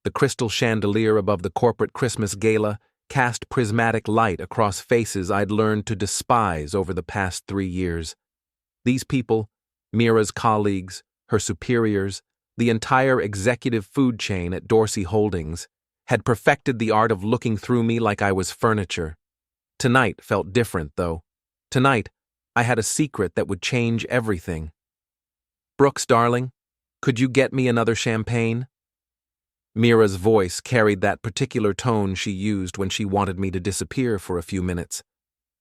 The crystal chandelier above the corporate Christmas gala cast prismatic light across faces I'd learned to despise over the past 3 years. These people, Mira's colleagues, her superiors, the entire executive food chain at Dorsey Holdings, had perfected the art of looking through me like I was furniture. Tonight felt different, though. Tonight, I had a secret that would change everything. "Brooks, darling, could you get me another champagne?" Mira's voice carried that particular tone she used when she wanted me to disappear for a few minutes.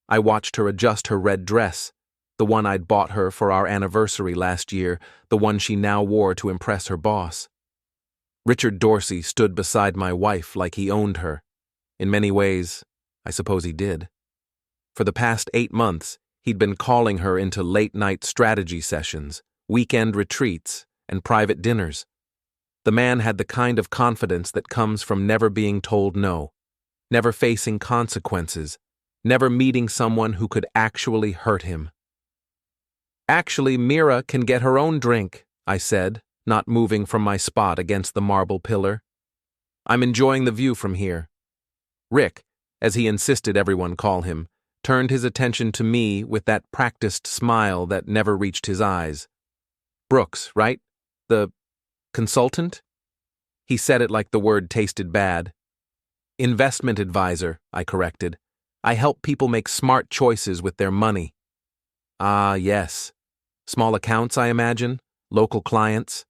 I watched her adjust her red dress, the one I'd bought her for our anniversary last year, the one she now wore to impress her boss. Richard Dorsey stood beside my wife like he owned her. In many ways, I suppose he did. For the past 8 months, he'd been calling her into late-night strategy sessions, weekend retreats, and private dinners. The man had the kind of confidence that comes from never being told no, never facing consequences, never meeting someone who could actually hurt him. "Actually, Mira can get her own drink," I said, not moving from my spot against the marble pillar. "I'm enjoying the view from here." Rick, as he insisted everyone call him, turned his attention to me with that practiced smile that never reached his eyes. "Brooks, right? The consultant?" He said it like the word tasted bad. "Investment advisor," I corrected. "I help people make smart choices with their money." "Ah, yes. Small accounts, I imagine? Local clients?"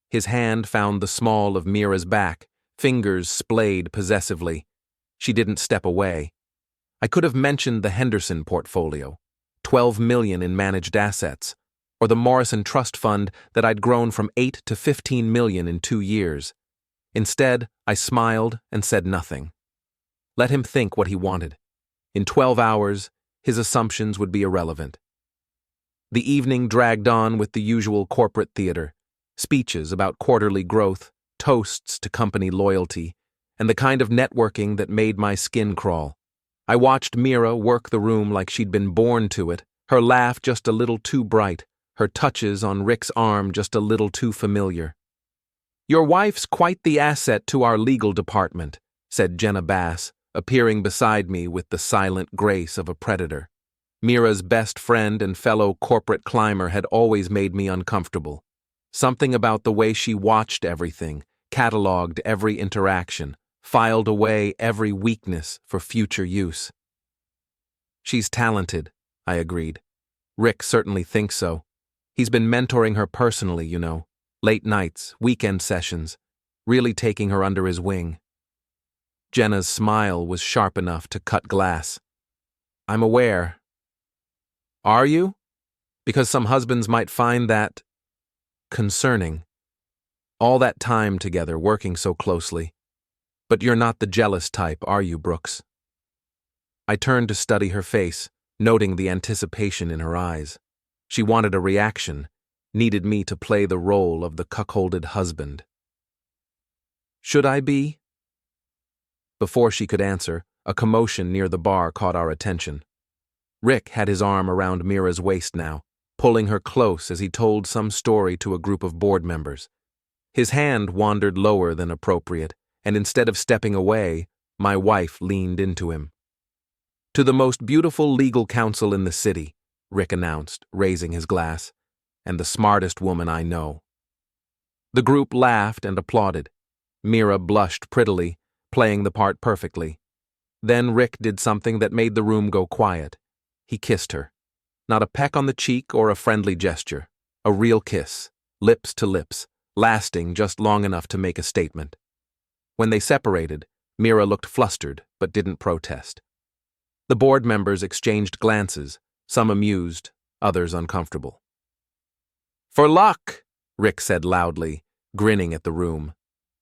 His hand found the small of Mira's back, fingers splayed possessively. She didn't step away. I could have mentioned the Henderson portfolio, $12 million in managed assets, or the Morrison Trust Fund that I'd grown from $8 to $15 million in 2 years. Instead, I smiled and said nothing. Let him think what he wanted. In 12 hours, his assumptions would be irrelevant. The evening dragged on with the usual corporate theater, speeches about quarterly growth, toasts to company loyalty, and the kind of networking that made my skin crawl. I watched Mira work the room like she'd been born to it, her laugh just a little too bright, her touches on Rick's arm just a little too familiar. "Your wife's quite the asset to our legal department," said Jenna Bass, appearing beside me with the silent grace of a predator. Mira's best friend and fellow corporate climber had always made me uncomfortable. Something about the way she watched everything, cataloged every interaction, filed away every weakness for future use. "She's talented," I agreed. "Rick certainly thinks so. He's been mentoring her personally, you know. Late nights, weekend sessions, really taking her under his wing." Jenna's smile was sharp enough to cut glass. "I'm aware." "Are you? Because some husbands might find that concerning. All that time together, working so closely. But you're not the jealous type, are you, Brooks?" I turned to study her face, noting the anticipation in her eyes. She wanted a reaction, needed me to play the role of the cuckolded husband. "Should I be?" Before she could answer, a commotion near the bar caught our attention. Rick had his arm around Mira's waist now, pulling her close as he told some story to a group of board members. His hand wandered lower than appropriate, and instead of stepping away, my wife leaned into him. "To the most beautiful legal counsel in the city," Rick announced, raising his glass, "and the smartest woman I know." The group laughed and applauded. Mira blushed prettily, playing the part perfectly. Then Rick did something that made the room go quiet. He kissed her. Not a peck on the cheek or a friendly gesture. A real kiss, lips to lips, lasting just long enough to make a statement. When they separated, Mira looked flustered but didn't protest. The board members exchanged glances, some amused, others uncomfortable. "For luck," Rick said loudly, grinning at the room.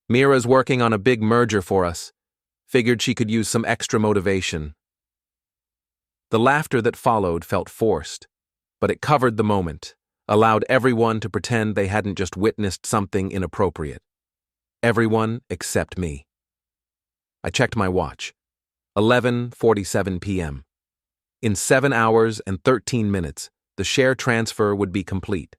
"Mira's working on a big merger for us. Figured she could use some extra motivation." The laughter that followed felt forced, but it covered the moment, allowed everyone to pretend they hadn't just witnessed something inappropriate. Everyone except me. I checked my watch. 11:47 p.m. In 7 hours and 13 minutes, the share transfer would be complete.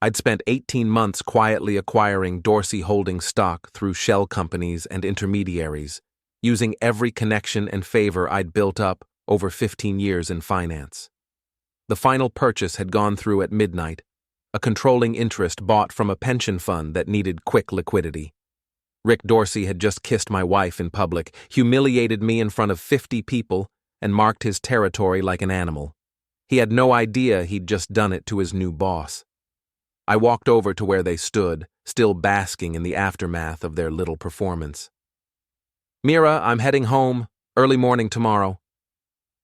I'd spent 18 months quietly acquiring Dorsey Holdings stock through shell companies and intermediaries, using every connection and favor I'd built up over 15 years in finance. The final purchase had gone through at midnight, a controlling interest bought from a pension fund that needed quick liquidity. Rick Dorsey had just kissed my wife in public, humiliated me in front of 50 people, and marked his territory like an animal. He had no idea he'd just done it to his new boss. I walked over to where they stood, still basking in the aftermath of their little performance. "Mira, I'm heading home, early morning tomorrow."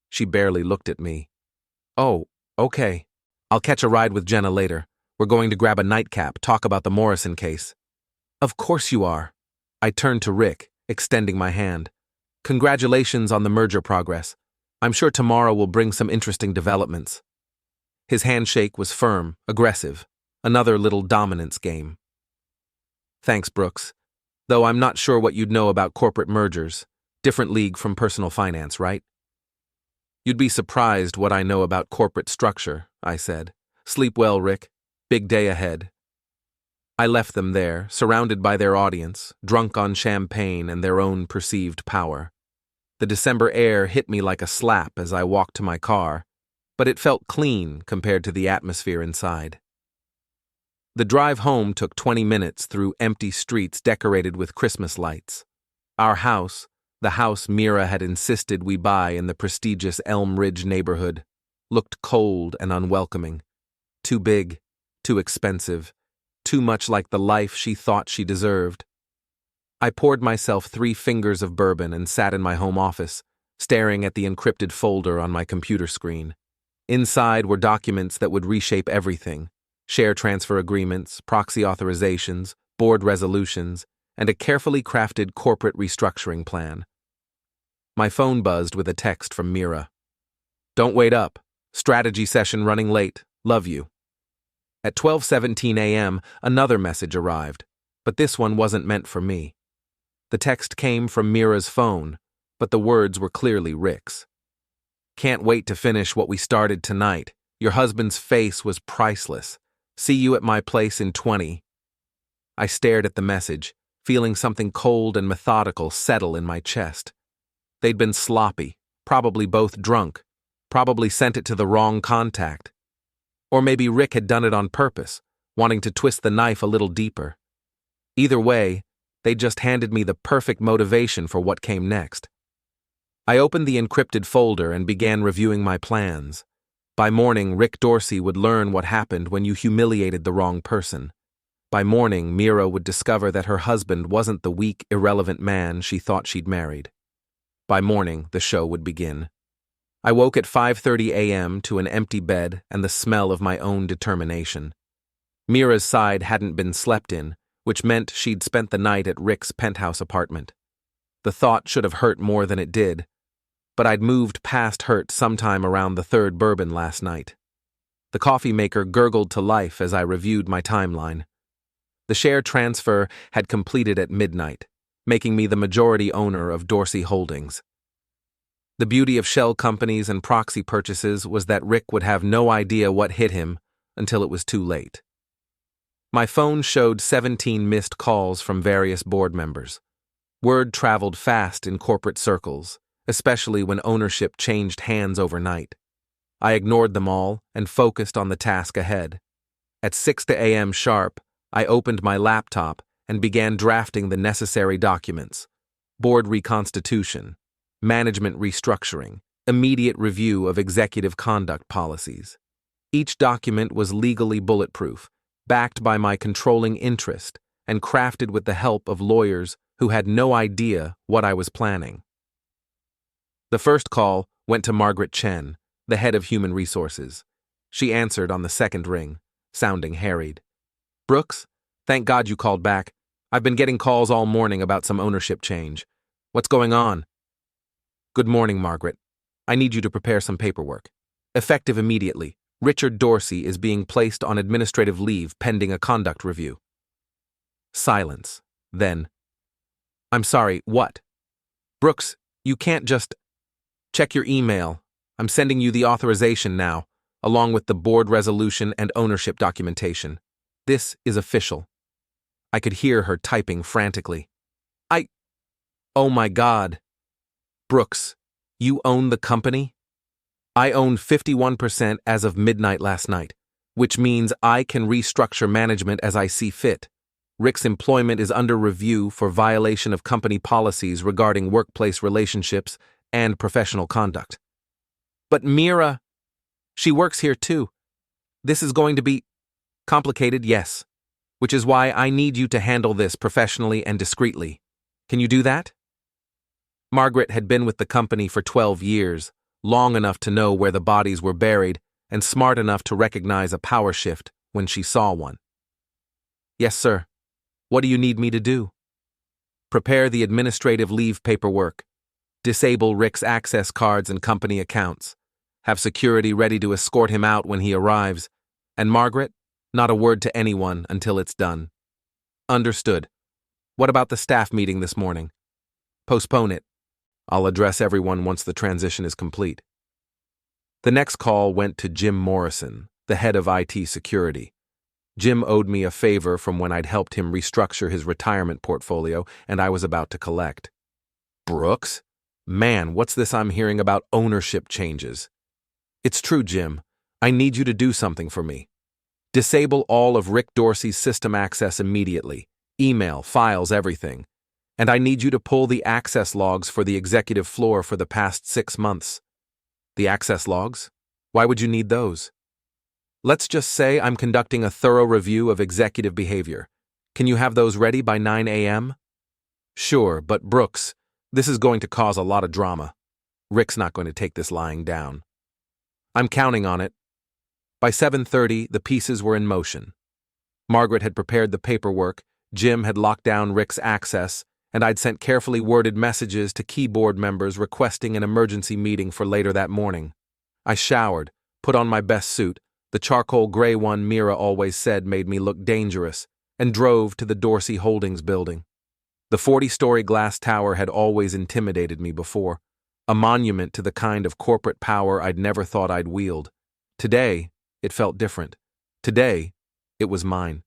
She barely looked at me. "Oh, okay. I'll catch a ride with Jenna later. We're going to grab a nightcap, talk about the Morrison case." "Of course you are." I turned to Rick, extending my hand. "Congratulations on the merger progress. I'm sure tomorrow will bring some interesting developments." His handshake was firm, aggressive, another little dominance game. "Thanks, Brooks. Though I'm not sure what you'd know about corporate mergers. Different league from personal finance, right?" "You'd be surprised what I know about corporate structure," I said. "Sleep well, Rick. Big day ahead." I left them there, surrounded by their audience, drunk on champagne and their own perceived power. The December air hit me like a slap as I walked to my car, but it felt clean compared to the atmosphere inside. The drive home took 20 minutes through empty streets decorated with Christmas lights. Our house, the house Mira had insisted we buy in the prestigious Elm Ridge neighborhood, looked cold and unwelcoming. Too big, too expensive, too much like the life she thought she deserved. I poured myself 3 fingers of bourbon and sat in my home office, staring at the encrypted folder on my computer screen. Inside were documents that would reshape everything: share transfer agreements, proxy authorizations, board resolutions, and a carefully crafted corporate restructuring plan. My phone buzzed with a text from Mira. "Don't wait up. Strategy session running late. Love you." At 12:17 a.m., another message arrived, but this one wasn't meant for me. The text came from Mira's phone, but the words were clearly Rick's. "Can't wait to finish what we started tonight. Your husband's face was priceless. See you at my place in 20. I stared at the message, feeling something cold and methodical settle in my chest. They'd been sloppy, probably both drunk, probably sent it to the wrong contact. Or maybe Rick had done it on purpose, wanting to twist the knife a little deeper. Either way, they just handed me the perfect motivation for what came next. I opened the encrypted folder and began reviewing my plans. By morning, Rick Dorsey would learn what happened when you humiliated the wrong person. By morning, Mira would discover that her husband wasn't the weak, irrelevant man she thought she'd married. By morning, the show would begin. I woke at 5:30 a.m. to an empty bed and the smell of my own determination. Mira's side hadn't been slept in, which meant she'd spent the night at Rick's penthouse apartment. The thought should have hurt more than it did, but I'd moved past hurt sometime around the 3rd bourbon last night. The coffee maker gurgled to life as I reviewed my timeline. The share transfer had completed at midnight, making me the majority owner of Dorsey Holdings. The beauty of shell companies and proxy purchases was that Rick would have no idea what hit him until it was too late. My phone showed 17 missed calls from various board members. Word traveled fast in corporate circles, especially when ownership changed hands overnight. I ignored them all and focused on the task ahead. At 6 a.m. sharp, I opened my laptop and began drafting the necessary documents: board reconstitution, management restructuring, immediate review of executive conduct policies. Each document was legally bulletproof, backed by my controlling interest, and crafted with the help of lawyers who had no idea what I was planning. The first call went to Margaret Chen, the head of human resources. She answered on the second ring, sounding harried. "Brooks, thank God you called back. I've been getting calls all morning about some ownership change. What's going on?" "Good morning, Margaret. I need you to prepare some paperwork. Effective immediately, Richard Dorsey is being placed on administrative leave pending a conduct review." Silence. Then, "I'm sorry, what?" "Brooks, you can't just... Check your email. I'm sending you the authorization now, along with the board resolution and ownership documentation. This is official. I could hear her typing frantically. Oh my God. Brooks, you own the company? I own 51% as of midnight last night, which means I can restructure management as I see fit. Rick's employment is under review for violation of company policies regarding workplace relationships and professional conduct. But Mira, she works here too. This is going to be complicated, yes, which is why I need you to handle this professionally and discreetly. Can you do that? Margaret had been with the company for 12 years, long enough to know where the bodies were buried and smart enough to recognize a power shift when she saw one. Yes, sir. What do you need me to do? Prepare the administrative leave paperwork. Disable Rick's access cards and company accounts. Have security ready to escort him out when he arrives. And Margaret, not a word to anyone until it's done. Understood. What about the staff meeting this morning? Postpone it. I'll address everyone once the transition is complete. The next call went to Jim Morrison, the head of IT security. Jim owed me a favor from when I'd helped him restructure his retirement portfolio, and I was about to collect. Brooks? Man, what's this I'm hearing about ownership changes? It's true, Jim. I need you to do something for me. Disable all of Rick Dorsey's system access immediately. Email, files, everything. And I need you to pull the access logs for the executive floor for the past 6 months. The access logs? Why would you need those? Let's just say I'm conducting a thorough review of executive behavior. Can you have those ready by 9 a.m.? Sure, but Brooks, this is going to cause a lot of drama. Rick's not going to take this lying down. I'm counting on it. By 7:30, the pieces were in motion. Margaret had prepared the paperwork, Jim had locked down Rick's access, and I'd sent carefully worded messages to key board members requesting an emergency meeting for later that morning. I showered, put on my best suit, the charcoal gray one Mira always said made me look dangerous, and drove to the Dorsey Holdings building. The 40-story glass tower had always intimidated me before, a monument to the kind of corporate power I'd never thought I'd wield. Today, it felt different. Today, it was mine.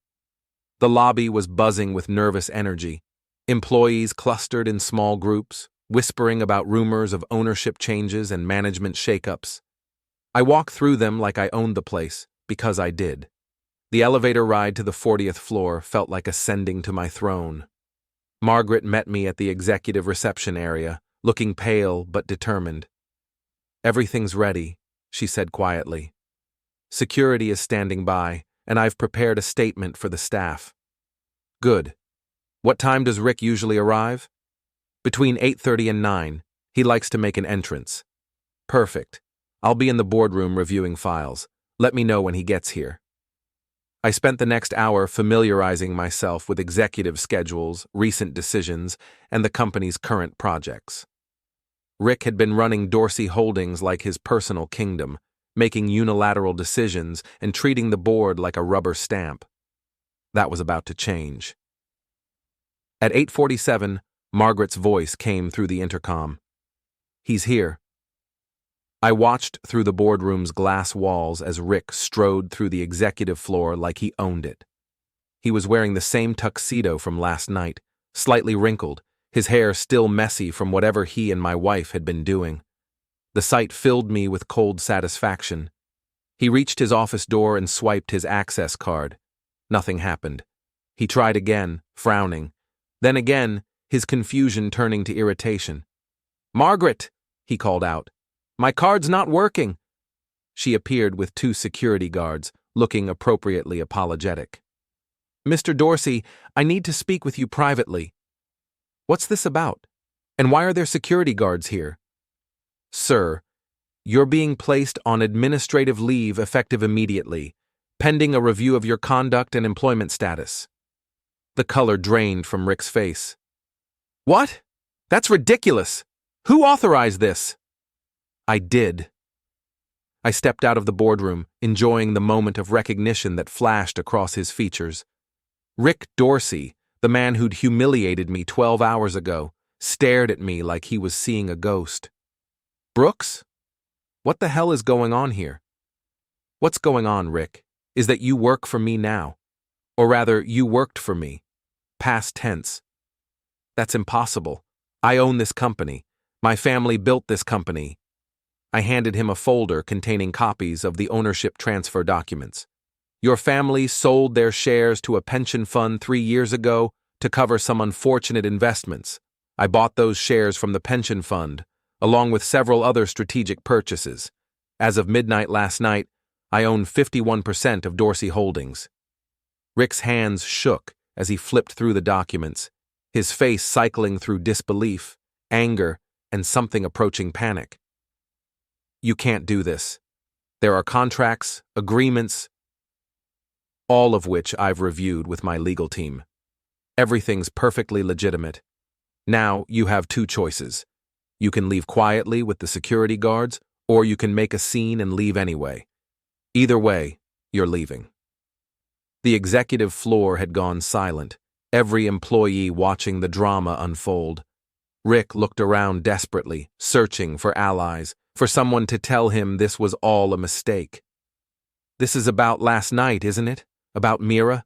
The lobby was buzzing with nervous energy. Employees clustered in small groups, whispering about rumors of ownership changes and management shakeups. I walked through them like I owned the place, because I did. The elevator ride to the 40th floor felt like ascending to my throne. Margaret met me at the executive reception area, looking pale but determined. Everything's ready, she said quietly. Security is standing by, and I've prepared a statement for the staff. Good. What time does Rick usually arrive? Between 8:30 and 9. He likes to make an entrance. Perfect. I'll be in the boardroom reviewing files. Let me know when he gets here. I spent the next hour familiarizing myself with executive schedules, recent decisions, and the company's current projects. Rick had been running Dorsey Holdings like his personal kingdom, making unilateral decisions and treating the board like a rubber stamp. That was about to change. At 8:47, Margaret's voice came through the intercom. He's here. I watched through the boardroom's glass walls as Rick strode through the executive floor like he owned it. He was wearing the same tuxedo from last night, slightly wrinkled, his hair still messy from whatever he and my wife had been doing. The sight filled me with cold satisfaction. He reached his office door and swiped his access card. Nothing happened. He tried again, frowning. Then again, his confusion turning to irritation. "Margaret," he called out, "my card's not working." She appeared with 2 security guards, looking appropriately apologetic. "Mr. Dorsey, I need to speak with you privately." "What's this about? And why are there security guards here?" "Sir, you're being placed on administrative leave effective immediately, pending a review of your conduct and employment status." The color drained from Rick's face. "What? That's ridiculous! Who authorized this?" "I did." I stepped out of the boardroom, enjoying the moment of recognition that flashed across his features. Rick Dorsey, the man who'd humiliated me 12 hours ago, stared at me like he was seeing a ghost. "Brooks? What the hell is going on here?" "What's going on, Rick, is that you work for me now. Or rather, you worked for me. Past tense. That's impossible. I own this company. My family built this company. I handed him a folder containing copies of the ownership transfer documents. Your family sold their shares to a pension fund 3 years ago to cover some unfortunate investments. I bought those shares from the pension fund, along with several other strategic purchases. As of midnight last night, I own 51% of Dorsey Holdings. Rick's hands shook as he flipped through the documents, his face cycling through disbelief, anger, and something approaching panic. You can't do this. There are contracts, agreements, all of which I've reviewed with my legal team. Everything's perfectly legitimate. Now you have 2 choices. You can leave quietly with the security guards, or you can make a scene and leave anyway. Either way, you're leaving. The executive floor had gone silent, every employee watching the drama unfold. Rick looked around desperately, searching for allies, for someone to tell him this was all a mistake. This is about last night, isn't it? About Mira?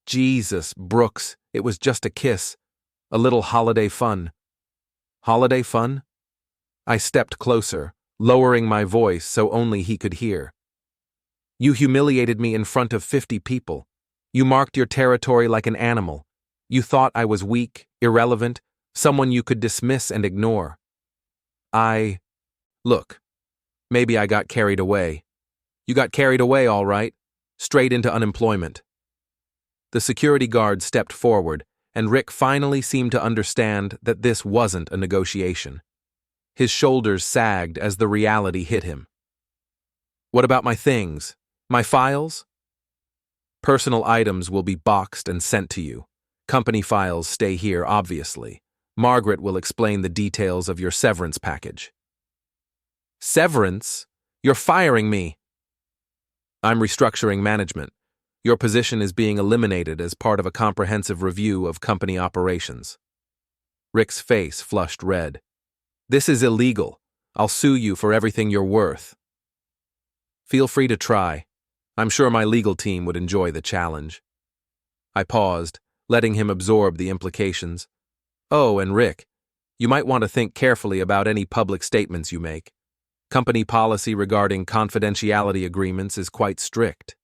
Jesus, Brooks, it was just a kiss. A little holiday fun. Holiday fun? I stepped closer, lowering my voice so only he could hear. You humiliated me in front of 50 people. You marked your territory like an animal. You thought I was weak, irrelevant, someone you could dismiss and ignore. Look, maybe I got carried away. You got carried away, all right. Straight into unemployment. The security guard stepped forward, and Rick finally seemed to understand that this wasn't a negotiation. His shoulders sagged as the reality hit him. What about my things? My files? Personal items will be boxed and sent to you. Company files stay here, obviously. Margaret will explain the details of your severance package. Severance? You're firing me. I'm restructuring management. Your position is being eliminated as part of a comprehensive review of company operations. Rick's face flushed red. This is illegal. I'll sue you for everything you're worth. Feel free to try. I'm sure my legal team would enjoy the challenge. I paused, letting him absorb the implications. Oh, and Rick, you might want to think carefully about any public statements you make. Company policy regarding confidentiality agreements is quite strict.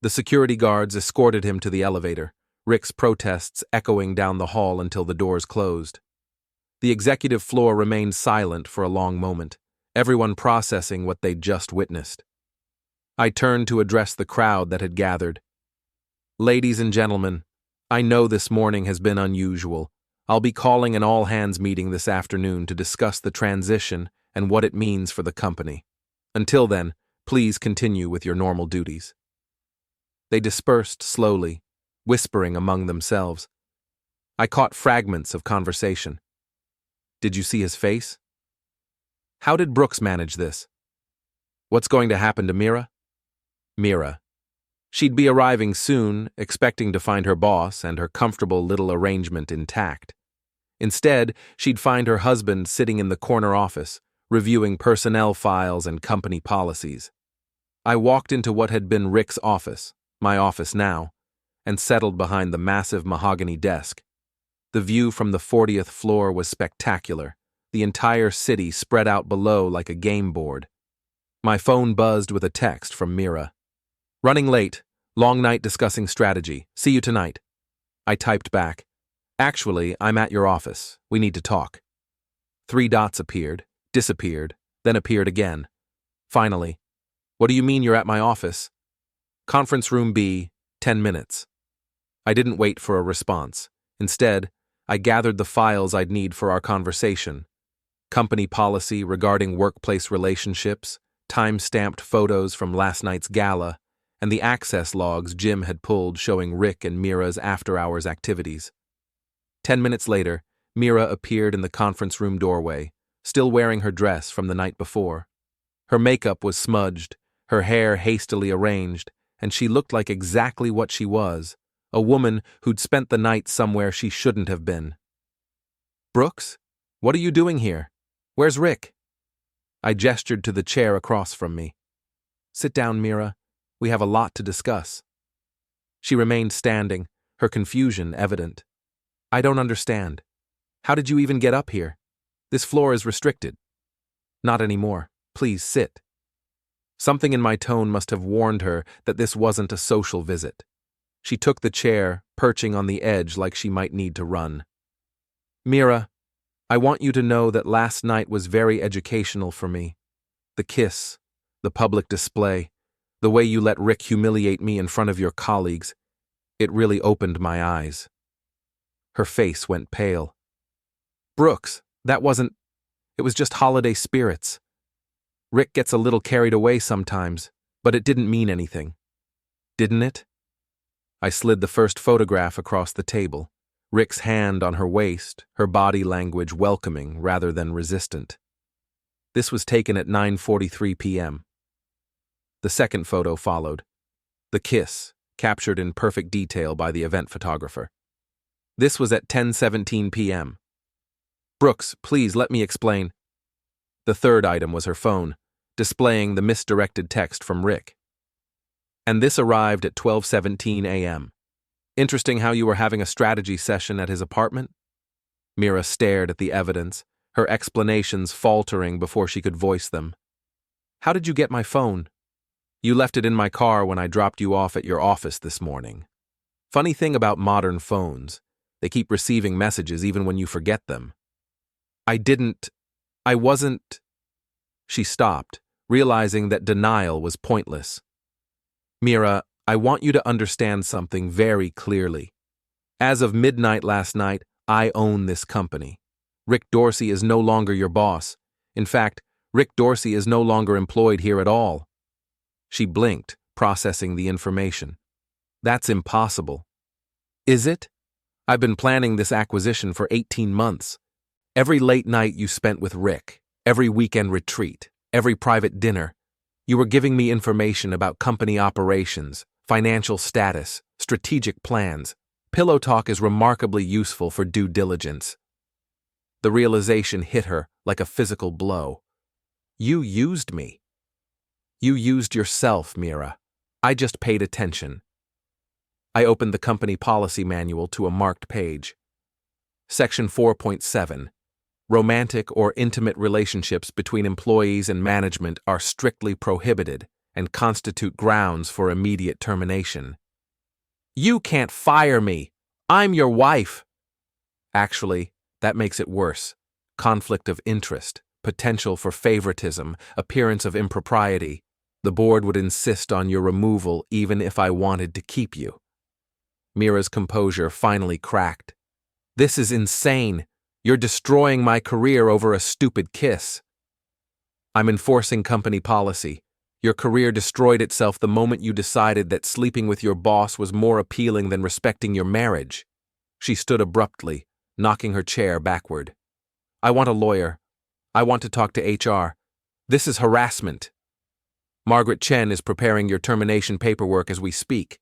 The security guards escorted him to the elevator, Rick's protests echoing down the hall until the doors closed. The executive floor remained silent for a long moment, everyone processing what they'd just witnessed. I turned to address the crowd that had gathered. Ladies and gentlemen, I know this morning has been unusual. I'll be calling an all-hands meeting this afternoon to discuss the transition and what it means for the company. Until then, please continue with your normal duties. They dispersed slowly, whispering among themselves. I caught fragments of conversation. Did you see his face? How did Brooks manage this? What's going to happen to Mira? Mira. She'd be arriving soon, expecting to find her boss and her comfortable little arrangement intact. Instead, she'd find her husband sitting in the corner office, reviewing personnel files and company policies. I walked into what had been Rick's office, my office now, and settled behind the massive mahogany desk. The view from the 40th floor was spectacular, the entire city spread out below like a game board. My phone buzzed with a text from Mira. Running late, long night discussing strategy, see you tonight. I typed back. Actually, I'm at your office, we need to talk. 3 dots appeared, disappeared, then appeared again. Finally, what do you mean you're at my office? Conference room B, 10 minutes. I didn't wait for a response. Instead, I gathered the files I'd need for our conversation. Company policy regarding workplace relationships, time-stamped photos from last night's gala, and the access logs Jim had pulled showing Rick and Mira's after-hours activities. 10 minutes later, Mira appeared in the conference room doorway, still wearing her dress from the night before. Her makeup was smudged, her hair hastily arranged, and she looked like exactly what she was, a woman who'd spent the night somewhere she shouldn't have been. Brooks, what are you doing here? Where's Rick? I gestured to the chair across from me. Sit down, Mira. We have a lot to discuss. She remained standing, her confusion evident. I don't understand. How did you even get up here? This floor is restricted. Not anymore. Please sit. Something in my tone must have warned her that this wasn't a social visit. She took the chair, perching on the edge like she might need to run. Mira, I want you to know that last night was very educational for me. The kiss, the public display, the way you let Rick humiliate me in front of your colleagues, it really opened my eyes. Her face went pale. Brooks, it was just holiday spirits. Rick gets a little carried away sometimes, but it didn't mean anything. Didn't it? I slid the first photograph across the table, Rick's hand on her waist, her body language welcoming rather than resistant. This was taken at 9:43 p.m. The second photo followed. The kiss, captured in perfect detail by the event photographer. This was at 10:17 p.m. Brooks, please let me explain. The third item was her phone, displaying the misdirected text from Rick. And this arrived at 12:17 a.m. Interesting how you were having a strategy session at his apartment? Mira stared at the evidence, her explanations faltering before she could voice them. How did you get my phone? You left it in my car when I dropped you off at your office this morning. Funny thing about modern phones, they keep receiving messages even when you forget them. I wasn't. She stopped, realizing that denial was pointless. Mira, I want you to understand something very clearly. As of midnight last night, I own this company. Rick Dorsey is no longer your boss. In fact, Rick Dorsey is no longer employed here at all. She blinked, processing the information. That's impossible. Is it? I've been planning this acquisition for 18 months. Every late night you spent with Rick, every weekend retreat, every private dinner, you were giving me information about company operations, financial status, strategic plans. Pillow talk is remarkably useful for due diligence. The realization hit her like a physical blow. You used me. You used yourself, Mira. I just paid attention. I opened the company policy manual to a marked page. Section 4.7. Romantic or intimate relationships between employees and management are strictly prohibited and constitute grounds for immediate termination. You can't fire me. I'm your wife. Actually, that makes it worse. Conflict of interest, potential for favoritism, appearance of impropriety. The board would insist on your removal even if I wanted to keep you. Mira's composure finally cracked. This is insane. You're destroying my career over a stupid kiss. I'm enforcing company policy. Your career destroyed itself the moment you decided that sleeping with your boss was more appealing than respecting your marriage. She stood abruptly, knocking her chair backward. I want a lawyer. I want to talk to HR. This is harassment. Margaret Chen is preparing your termination paperwork as we speak.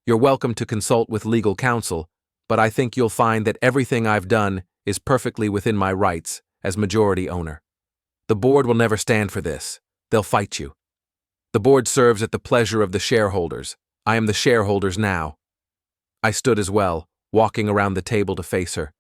You're welcome to consult with legal counsel, but I think you'll find that everything I've done is perfectly within my rights as majority owner. The board will never stand for this. They'll fight you. The board serves at the pleasure of the shareholders. I am the shareholders now. I stood as well, walking around the table to face her.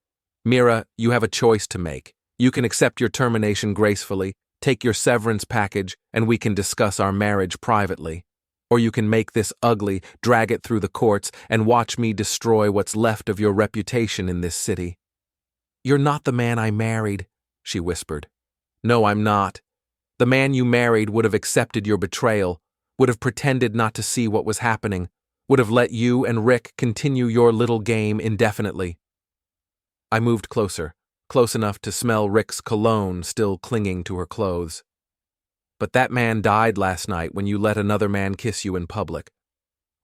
Mira, you have a choice to make. You can accept your termination gracefully, take your severance package, and we can discuss our marriage privately. Or you can make this ugly, drag it through the courts, and watch me destroy what's left of your reputation in this city. You're not the man I married, she whispered. No, I'm not. The man you married would have accepted your betrayal, would have pretended not to see what was happening, would have let you and Rick continue your little game indefinitely. I moved closer, close enough to smell Rick's cologne still clinging to her clothes. But that man died last night when you let another man kiss you in public.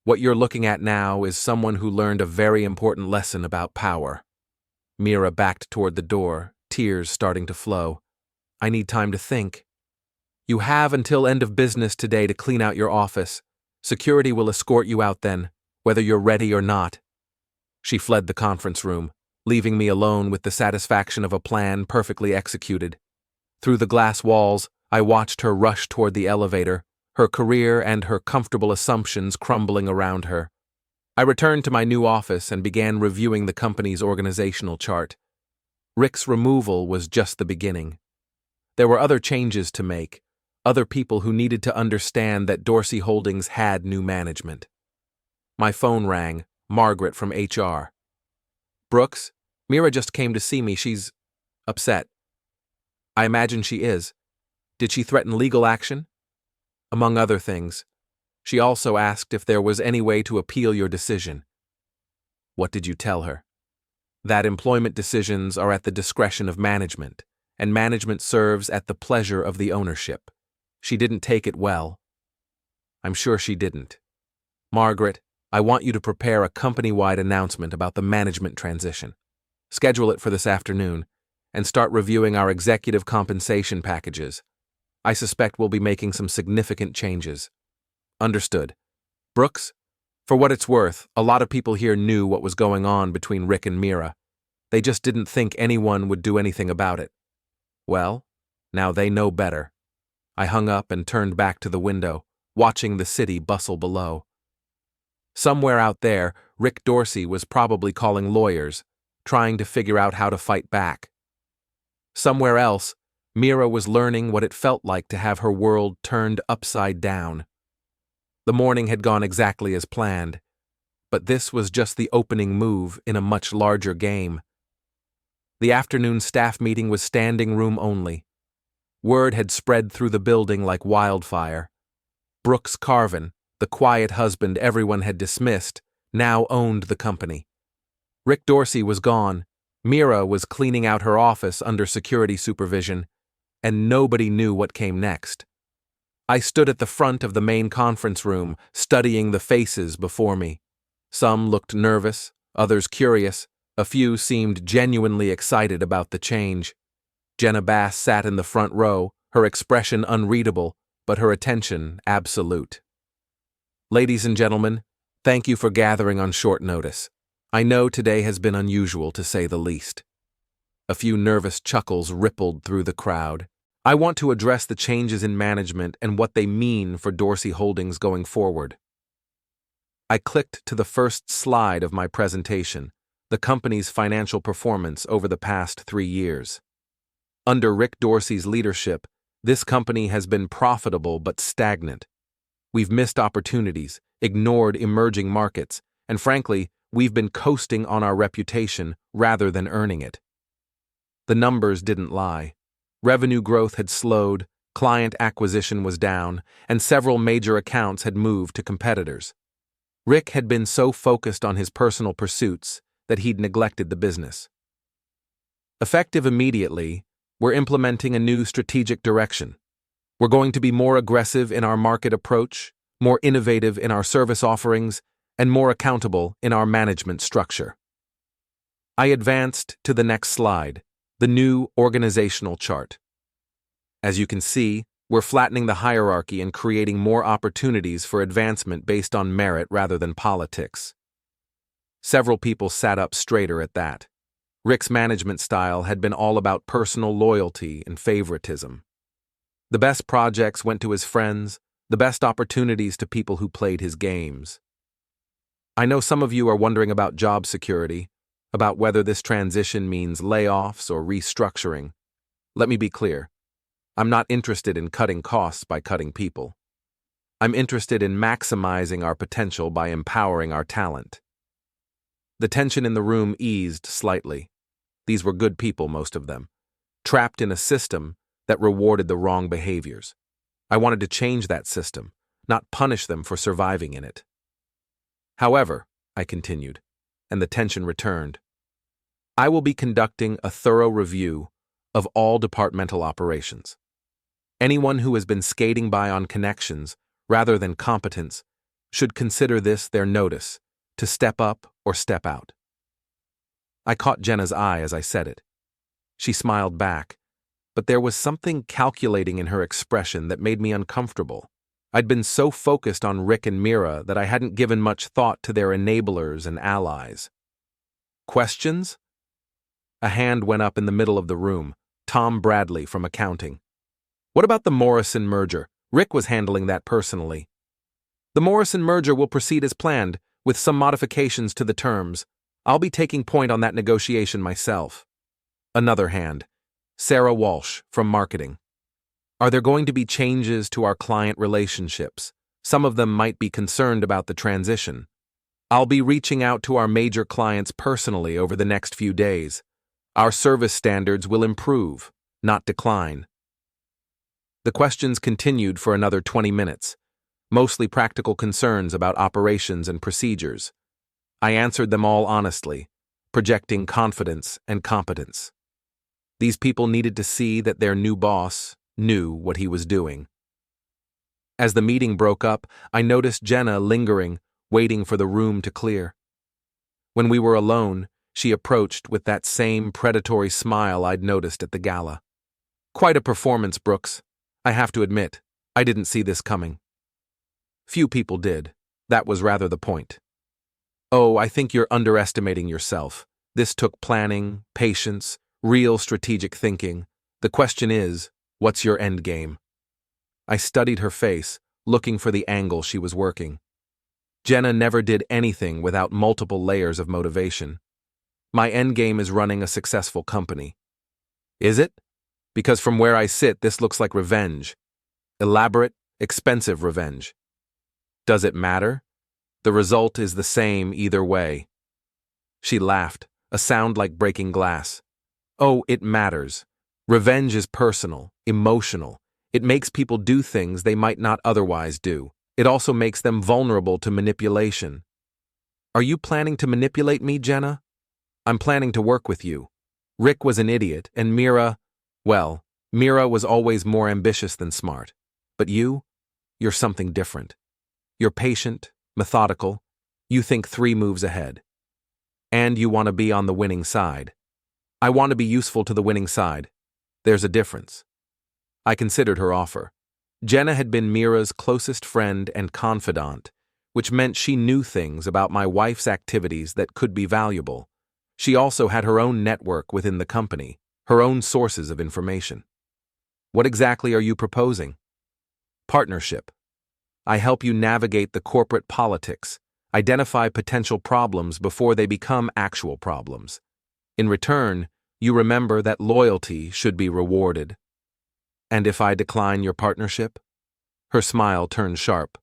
What you're looking at now is someone who learned a very important lesson about power. Mira backed toward the door, tears starting to flow. I need time to think. You have until end of business today to clean out your office. Security will escort you out then, whether you're ready or not. She fled the conference room, leaving me alone with the satisfaction of a plan perfectly executed. Through the glass walls, I watched her rush toward the elevator, her career and her comfortable assumptions crumbling around her. I returned to my new office and began reviewing the company's organizational chart. Rick's removal was just the beginning. There were other changes to make, other people who needed to understand that Dorsey Holdings had new management. My phone rang, Margaret from HR. "Brooks, Mira just came to see me. She's upset." "I imagine she is. Did she threaten legal action?" "Among other things. She also asked if there was any way to appeal your decision." "What did you tell her?" "That employment decisions are at the discretion of management, and management serves at the pleasure of the ownership. She didn't take it well." "I'm sure she didn't. Margaret, I want you to prepare a company-wide announcement about the management transition. Schedule it for this afternoon, and start reviewing our executive compensation packages. I suspect we'll be making some significant changes." "Understood. Brooks, for what it's worth, a lot of people here knew what was going on between Rick and Mira. They just didn't think anyone would do anything about it. Well, now they know better." I hung up and turned back to the window, watching the city bustle below. Somewhere out there, Rick Dorsey was probably calling lawyers, trying to figure out how to fight back. Somewhere else, Mira was learning what it felt like to have her world turned upside down. The morning had gone exactly as planned, but this was just the opening move in a much larger game. The afternoon staff meeting was standing room only. Word had spread through the building like wildfire. Brooks Carvin, the quiet husband everyone had dismissed, now owned the company. Rick Dorsey was gone, Mira was cleaning out her office under security supervision, and nobody knew what came next. I stood at the front of the main conference room, studying the faces before me. Some looked nervous, others curious, a few seemed genuinely excited about the change. Jenna Bass sat in the front row, her expression unreadable, but her attention absolute. "Ladies and gentlemen, thank you for gathering on short notice. I know today has been unusual to say the least." A few nervous chuckles rippled through the crowd. "I want to address the changes in management and what they mean for Dorsey Holdings going forward." I clicked to the first slide of my presentation, the company's financial performance over the past 3 years. Under Rick Dorsey's leadership, this company has been profitable but stagnant. We've missed opportunities, ignored emerging markets, and frankly, we've been coasting on our reputation rather than earning it. The numbers didn't lie. Revenue growth had slowed, client acquisition was down, and several major accounts had moved to competitors. Rick had been so focused on his personal pursuits that he'd neglected the business. Effective immediately, we're implementing a new strategic direction. We're going to be more aggressive in our market approach, more innovative in our service offerings, and more accountable in our management structure. I advanced to the next slide, the new organizational chart. As you can see, we're flattening the hierarchy and creating more opportunities for advancement based on merit rather than politics. Several people sat up straighter at that. Rick's management style had been all about personal loyalty and favoritism. The best projects went to his friends, the best opportunities to people who played his games. I know some of you are wondering about job security, about whether this transition means layoffs or restructuring. Let me be clear. I'm not interested in cutting costs by cutting people. I'm interested in maximizing our potential by empowering our talent. The tension in the room eased slightly. These were good people, most of them, trapped in a system that rewarded the wrong behaviors. I wanted to change that system, not punish them for surviving in it. However, I continued, and the tension returned, I will be conducting a thorough review of all departmental operations. Anyone who has been skating by on connections rather than competence should consider this their notice to step up or step out. I caught Jenna's eye as I said it. She smiled back, but there was something calculating in her expression that made me uncomfortable. I'd been so focused on Rick and Mira that I hadn't given much thought to their enablers and allies. Questions? A hand went up in the middle of the room, Tom Bradley from accounting. What about the Morrison merger? Rick was handling that personally. The Morrison merger will proceed as planned. with some modifications to the terms. I'll be taking point on that negotiation myself. Another hand. Sarah Walsh, from marketing. Are there going to be changes to our client relationships? Some of them might be concerned about the transition. I'll be reaching out to our major clients personally over the next few days. Our service standards will improve, not decline. The questions continued for another 20 minutes, mostly practical concerns about operations and procedures. I answered them all honestly, projecting confidence and competence. These people needed to see that their new boss knew what he was doing. As the meeting broke up, I noticed Jenna lingering, waiting for the room to clear. When we were alone, she approached with that same predatory smile I'd noticed at the gala. Quite a performance, Brooks. I have to admit, I didn't see this coming. Few people did. That was rather the point. Oh, I think you're underestimating yourself. This took planning, patience, real strategic thinking. The question is, what's your end game? I studied her face, looking for the angle she was working. Jenna never did anything without multiple layers of motivation. My end game is running a successful company. Is it? Because from where I sit, this looks like revenge. Elaborate, expensive revenge. Does it matter? The result is the same either way. She laughed, a sound like breaking glass. Oh, it matters. Revenge is personal, emotional. It makes people do things they might not otherwise do. It also makes them vulnerable to manipulation. Are you planning to manipulate me, Jenna? I'm planning to work with you. Rick was an idiot, and Mira was always more ambitious than smart. But you're something different. You're patient, methodical. You think 3 moves ahead. And you want to be on the winning side. I want to be useful to the winning side. There's a difference. I considered her offer. Jenna had been Mira's closest friend and confidant, which meant she knew things about my wife's activities that could be valuable. She also had her own network within the company, her own sources of information. What exactly are you proposing? Partnership. I help you navigate the corporate politics, identify potential problems before they become actual problems. In return, you remember that loyalty should be rewarded. And if I decline your partnership? Her smile turned sharp.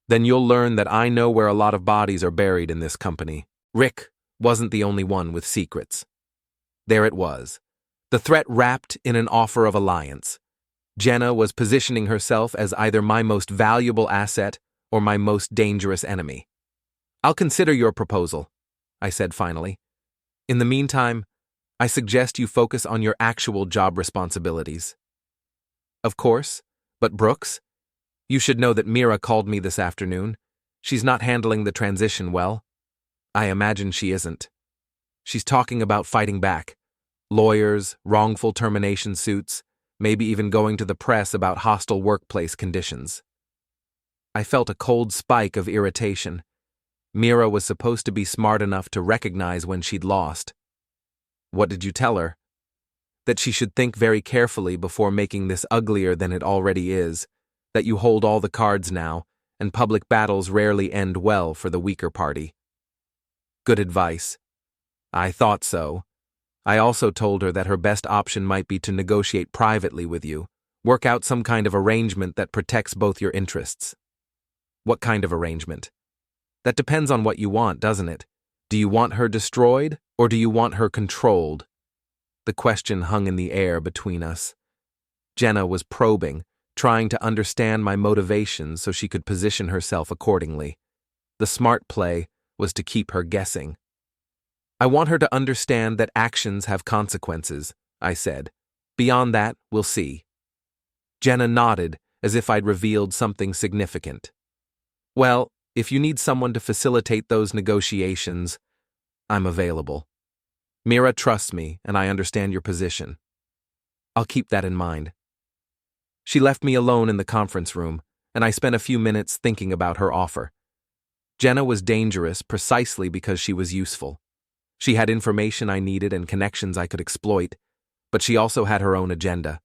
Then you'll learn that I know where a lot of bodies are buried in this company. Rick wasn't the only one with secrets. There it was. The threat wrapped in an offer of alliance. Jenna was positioning herself as either my most valuable asset or my most dangerous enemy. I'll consider your proposal, I said finally. In the meantime, I suggest you focus on your actual job responsibilities. Of course, but Brooks, you should know that Mira called me this afternoon. She's not handling the transition well. I imagine she isn't. She's talking about fighting back. Lawyers, wrongful termination suits, maybe even going to the press about hostile workplace conditions. I felt a cold spike of irritation. Mira was supposed to be smart enough to recognize when she'd lost. What did you tell her? That she should think very carefully before making this uglier than it already is, that you hold all the cards now, and public battles rarely end well for the weaker party. Good advice. I thought so. I also told her that her best option might be to negotiate privately with you, work out some kind of arrangement that protects both your interests. What kind of arrangement? That depends on what you want, doesn't it? Do you want her destroyed, or do you want her controlled? The question hung in the air between us. Jenna was probing, trying to understand my motivations so she could position herself accordingly. The smart play was to keep her guessing. I want her to understand that actions have consequences, I said. Beyond that, we'll see. Jenna nodded, as if I'd revealed something significant. Well, if you need someone to facilitate those negotiations, I'm available. Mira trusts me, and I understand your position. I'll keep that in mind. She left me alone in the conference room, and I spent a few minutes thinking about her offer. Jenna was dangerous precisely because she was useful. She had information I needed and connections I could exploit, but she also had her own agenda.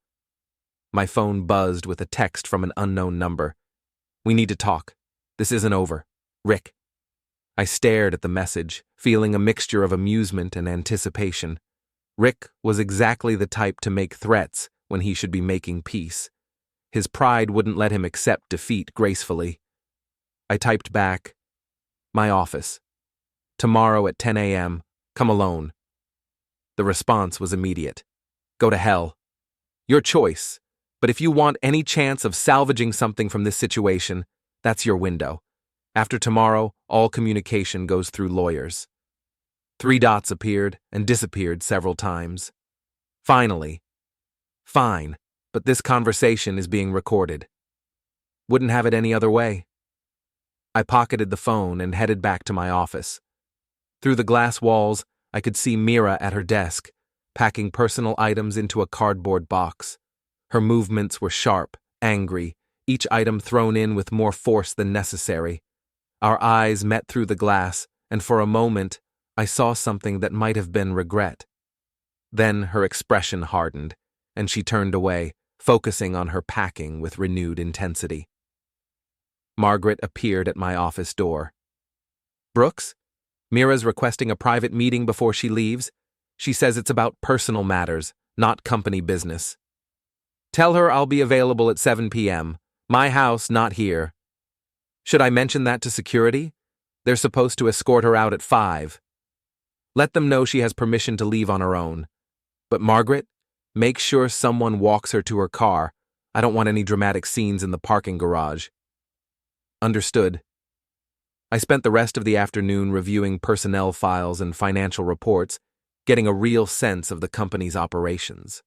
My phone buzzed with a text from an unknown number. We need to talk. This isn't over. Rick. I stared at the message, feeling a mixture of amusement and anticipation. Rick was exactly the type to make threats when he should be making peace. His pride wouldn't let him accept defeat gracefully. I typed back, "My office. Tomorrow at 10 a.m. Come alone." The response was immediate. "Go to hell. Your choice, but if you want any chance of salvaging something from this situation, that's your window. After tomorrow, all communication goes through lawyers." 3 dots appeared and disappeared several times. Finally, "Fine, but this conversation is being recorded." Wouldn't have it any other way. I pocketed the phone and headed back to my office. Through the glass walls, I could see Mira at her desk, packing personal items into a cardboard box. Her movements were sharp, angry, each item thrown in with more force than necessary. Our eyes met through the glass, and for a moment, I saw something that might have been regret. Then her expression hardened, and she turned away, focusing on her packing with renewed intensity. Margaret appeared at my office door. "Brooks, Mira's requesting a private meeting before she leaves. She says it's about personal matters, not company business. Tell her I'll be available at 7 p.m. My house, not here. Should I mention that to security? They're supposed to escort her out at 5. Let them know she has permission to leave on her own. But Margaret, make sure someone walks her to her car. I don't want any dramatic scenes in the parking garage." Understood. I spent the rest of the afternoon reviewing personnel files and financial reports, getting a real sense of the company's operations.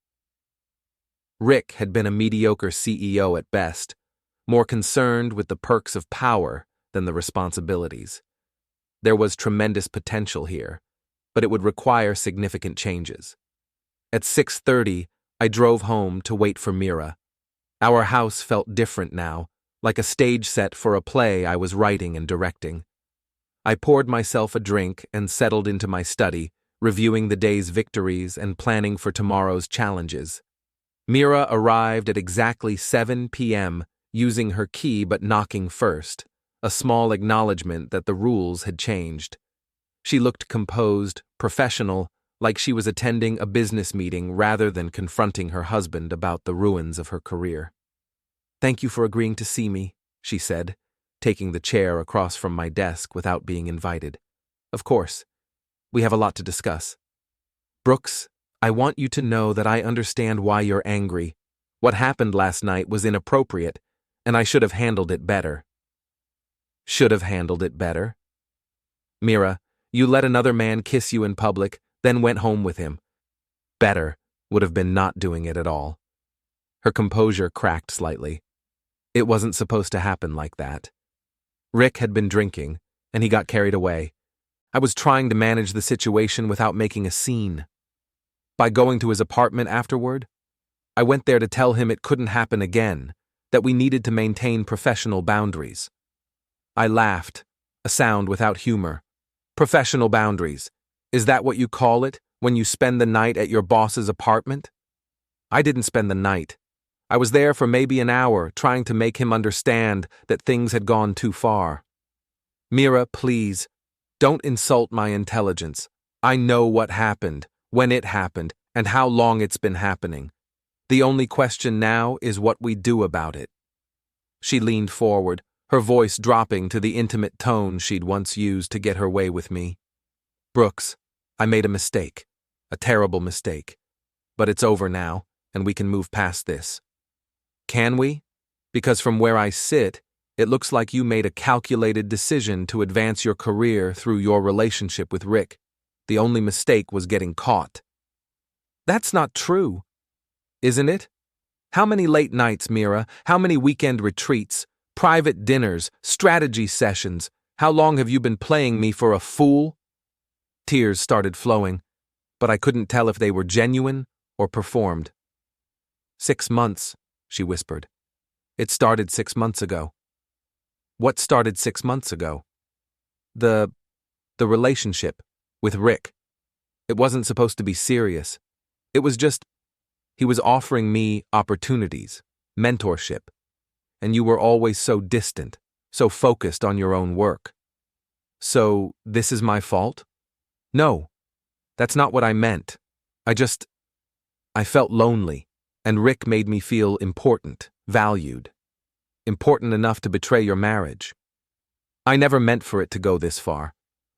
Rick had been a mediocre CEO at best, more concerned with the perks of power than the responsibilities. There was tremendous potential here, but it would require significant changes. At 6:30, I drove home to wait for Mira. Our house felt different now, like a stage set for a play I was writing and directing. I poured myself a drink and settled into my study, reviewing the day's victories and planning for tomorrow's challenges. Mira arrived at exactly 7 p.m., using her key but knocking first, a small acknowledgement that the rules had changed. She looked composed, professional, like she was attending a business meeting rather than confronting her husband about the ruins of her career. "Thank you for agreeing to see me," she said, taking the chair across from my desk without being invited. "Of course. We have a lot to discuss. Brooks, I want you to know that I understand why you're angry. What happened last night was inappropriate, and I should have handled it better." "Should have handled it better?" "Mira, you let another man kiss you in public, then went home with him. Better would have been not doing it at all." Her composure cracked slightly. It wasn't supposed to happen like that. Rick had been drinking, and he got carried away. I was trying to manage the situation without making a scene. By going to his apartment afterward, I went there to tell him it couldn't happen again, that we needed to maintain professional boundaries. I laughed, a sound without humor. "Professional boundaries. Is that what you call it when you spend the night at your boss's apartment?" I didn't spend the night. I was there for maybe an hour, trying to make him understand that things had gone too far. "Mira, please, don't insult my intelligence. I know what happened, when it happened, and how long it's been happening. The only question now is what we do about it." She leaned forward, her voice dropping to the intimate tone she'd once used to get her way with me. "Brooks, I made a mistake, a terrible mistake. But it's over now, and we can move past this." "Can we? Because from where I sit, it looks like you made a calculated decision to advance your career through your relationship with Rick. The only mistake was getting caught." "That's not true." "Isn't it? How many late nights, Mira? How many weekend retreats, private dinners, strategy sessions? How long have you been playing me for a fool?" Tears started flowing, but I couldn't tell if they were genuine or performed. 6 months, she whispered. "It started 6 months ago." "What started 6 months ago?" The relationship with Rick. It wasn't supposed to be serious. It was just, he was offering me opportunities, mentorship, and you were always so distant, so focused on your own work. So, this is my fault? No, that's not what I meant. I felt lonely, and Rick made me feel important, valued. Important enough to betray your marriage. I never meant for it to go this far.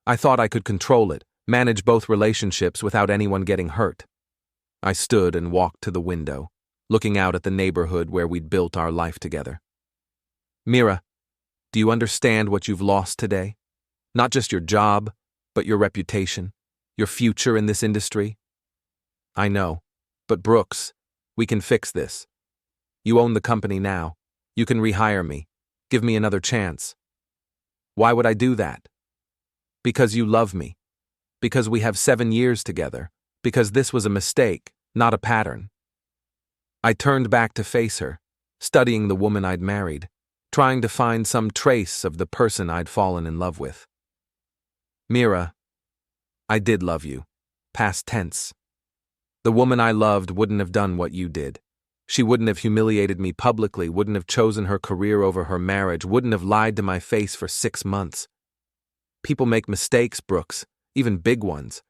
I thought I could control it, manage both relationships without anyone getting hurt. I stood and walked to the window, looking out at the neighborhood where we'd built our life together. Mira, do you understand what you've lost today? Not just your job, but your reputation, your future in this industry? I know, but Brooks, we can fix this. You own the company now. You can rehire me. Give me another chance. Why would I do that? Because you love me. Because we have 7 years together. Because this was a mistake, not a pattern. I turned back to face her, studying the woman I'd married, trying to find some trace of the person I'd fallen in love with. Mira, I did love you. Past tense. The woman I loved wouldn't have done what you did. She wouldn't have humiliated me publicly, wouldn't have chosen her career over her marriage, wouldn't have lied to my face for 6 months. People make mistakes, Brooks, even big ones.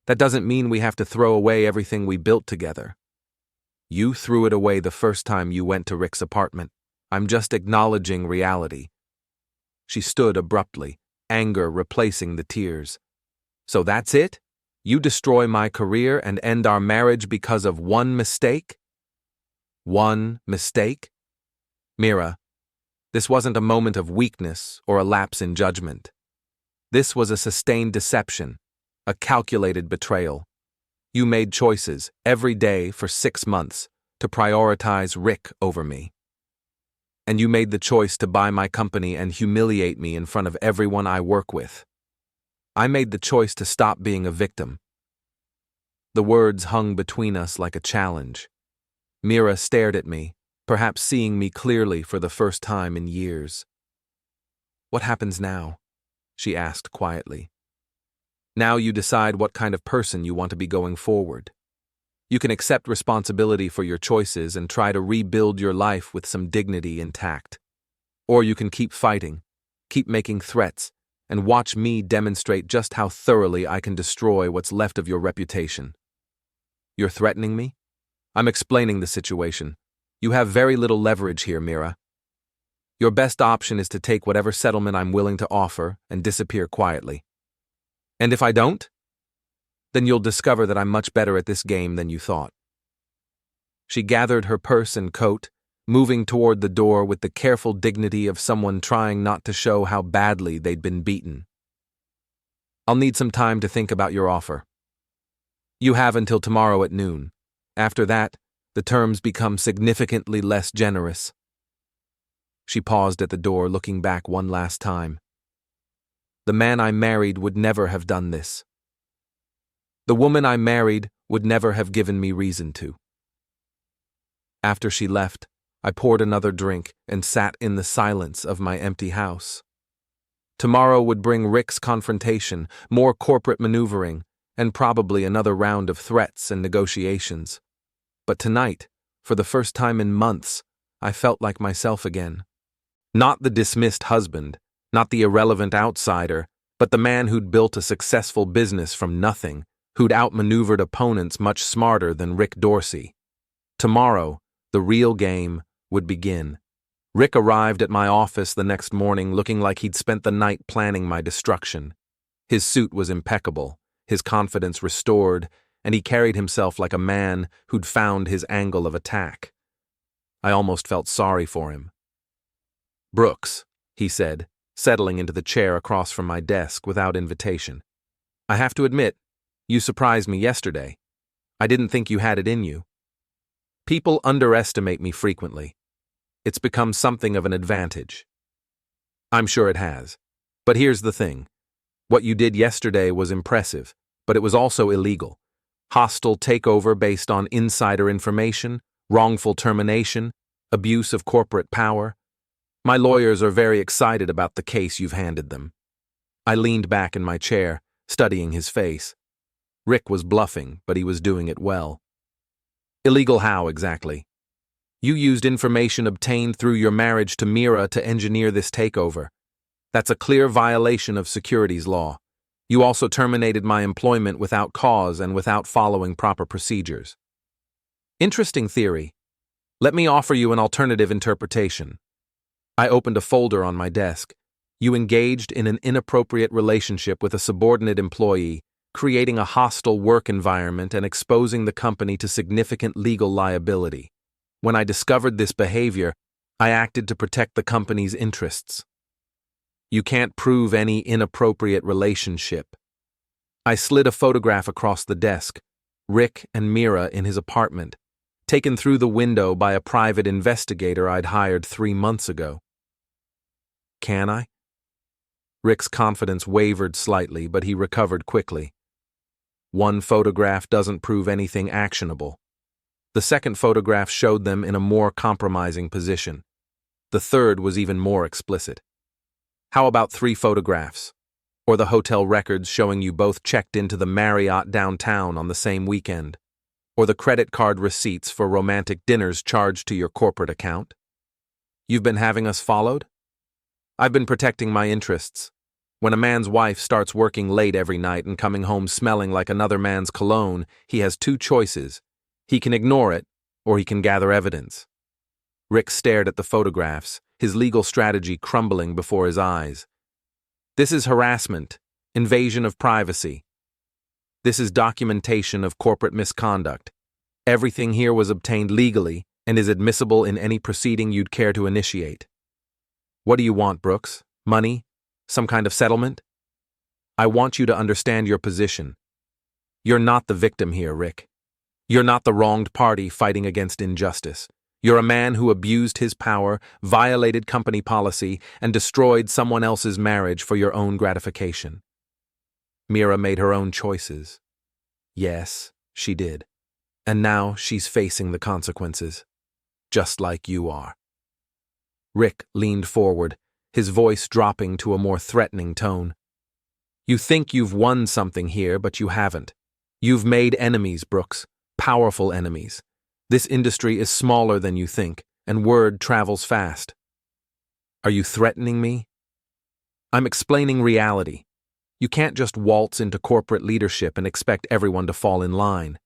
That doesn't mean we have to throw away everything we built together. You threw it away the first time you went to Rick's apartment. I'm just acknowledging reality. She stood abruptly, anger replacing the tears. So that's it? You destroy my career and end our marriage because of one mistake? One mistake? Mira, this wasn't a moment of weakness or a lapse in judgment. This was a sustained deception, a calculated betrayal. You made choices every day for 6 months to prioritize Rick over me. And you made the choice to buy my company and humiliate me in front of everyone I work with. I made the choice to stop being a victim. The words hung between us like a challenge. Mira stared at me, perhaps seeing me clearly for the first time in years. What happens now? She asked quietly. Now you decide what kind of person you want to be going forward. You can accept responsibility for your choices and try to rebuild your life with some dignity intact. Or you can keep fighting, keep making threats, and watch me demonstrate just how thoroughly I can destroy what's left of your reputation. You're threatening me? I'm explaining the situation. You have very little leverage here, Mira. Your best option is to take whatever settlement I'm willing to offer and disappear quietly. And if I don't? Then you'll discover that I'm much better at this game than you thought. She gathered her purse and coat, moving toward the door with the careful dignity of someone trying not to show how badly they'd been beaten. I'll need some time to think about your offer. You have until tomorrow at noon. After that, the terms become significantly less generous. She paused at the door, looking back one last time. The man I married would never have done this. The woman I married would never have given me reason to. After she left, I poured another drink and sat in the silence of my empty house. Tomorrow would bring Rick's confrontation, more corporate maneuvering, and probably another round of threats and negotiations. But tonight, for the first time in months, I felt like myself again. Not the dismissed husband, not the irrelevant outsider, but the man who'd built a successful business from nothing, who'd outmaneuvered opponents much smarter than Rick Dorsey. Tomorrow, the real game would begin. Rick arrived at my office the next morning looking like he'd spent the night planning my destruction. His suit was impeccable, his confidence restored, and he carried himself like a man who'd found his angle of attack. I almost felt sorry for him. Brooks, he said, settling into the chair across from my desk without invitation. I have to admit, you surprised me yesterday. I didn't think you had it in you. People underestimate me frequently. It's become something of an advantage. I'm sure it has. But here's the thing. What you did yesterday was impressive, but it was also illegal. Hostile takeover based on insider information, wrongful termination, abuse of corporate power. My lawyers are very excited about the case you've handed them. I leaned back in my chair, studying his face. Rick was bluffing, but he was doing it well. Illegal how, exactly? You used information obtained through your marriage to Mira to engineer this takeover. That's a clear violation of securities law. You also terminated my employment without cause and without following proper procedures. Interesting theory. Let me offer you an alternative interpretation. I opened a folder on my desk. You engaged in an inappropriate relationship with a subordinate employee, creating a hostile work environment and exposing the company to significant legal liability. When I discovered this behavior, I acted to protect the company's interests. You can't prove any inappropriate relationship. I slid a photograph across the desk, Rick and Mira in his apartment, taken through the window by a private investigator I'd hired 3 months ago. Can I? Rick's confidence wavered slightly, but he recovered quickly. One photograph doesn't prove anything actionable. The second photograph showed them in a more compromising position. The third was even more explicit. How about 3 photographs? Or the hotel records showing you both checked into the Marriott downtown on the same weekend? Or the credit card receipts for romantic dinners charged to your corporate account? You've been having us followed? I've been protecting my interests. When a man's wife starts working late every night and coming home smelling like another man's cologne, he has 2 choices. He can ignore it, or he can gather evidence. Rick stared at the photographs, his legal strategy crumbling before his eyes. This is harassment, invasion of privacy. This is documentation of corporate misconduct. Everything here was obtained legally and is admissible in any proceeding you'd care to initiate. What do you want, Brooks? Money? Some kind of settlement? I want you to understand your position. You're not the victim here, Rick. You're not the wronged party fighting against injustice. You're a man who abused his power, violated company policy, and destroyed someone else's marriage for your own gratification. Mira made her own choices. Yes, she did. And now she's facing the consequences. Just like you are. Rick leaned forward, his voice dropping to a more threatening tone. You think you've won something here, but you haven't. You've made enemies, Brooks. Powerful enemies. This industry is smaller than you think, and word travels fast. Are you threatening me? I'm explaining reality. You can't just waltz into corporate leadership and expect everyone to fall in line.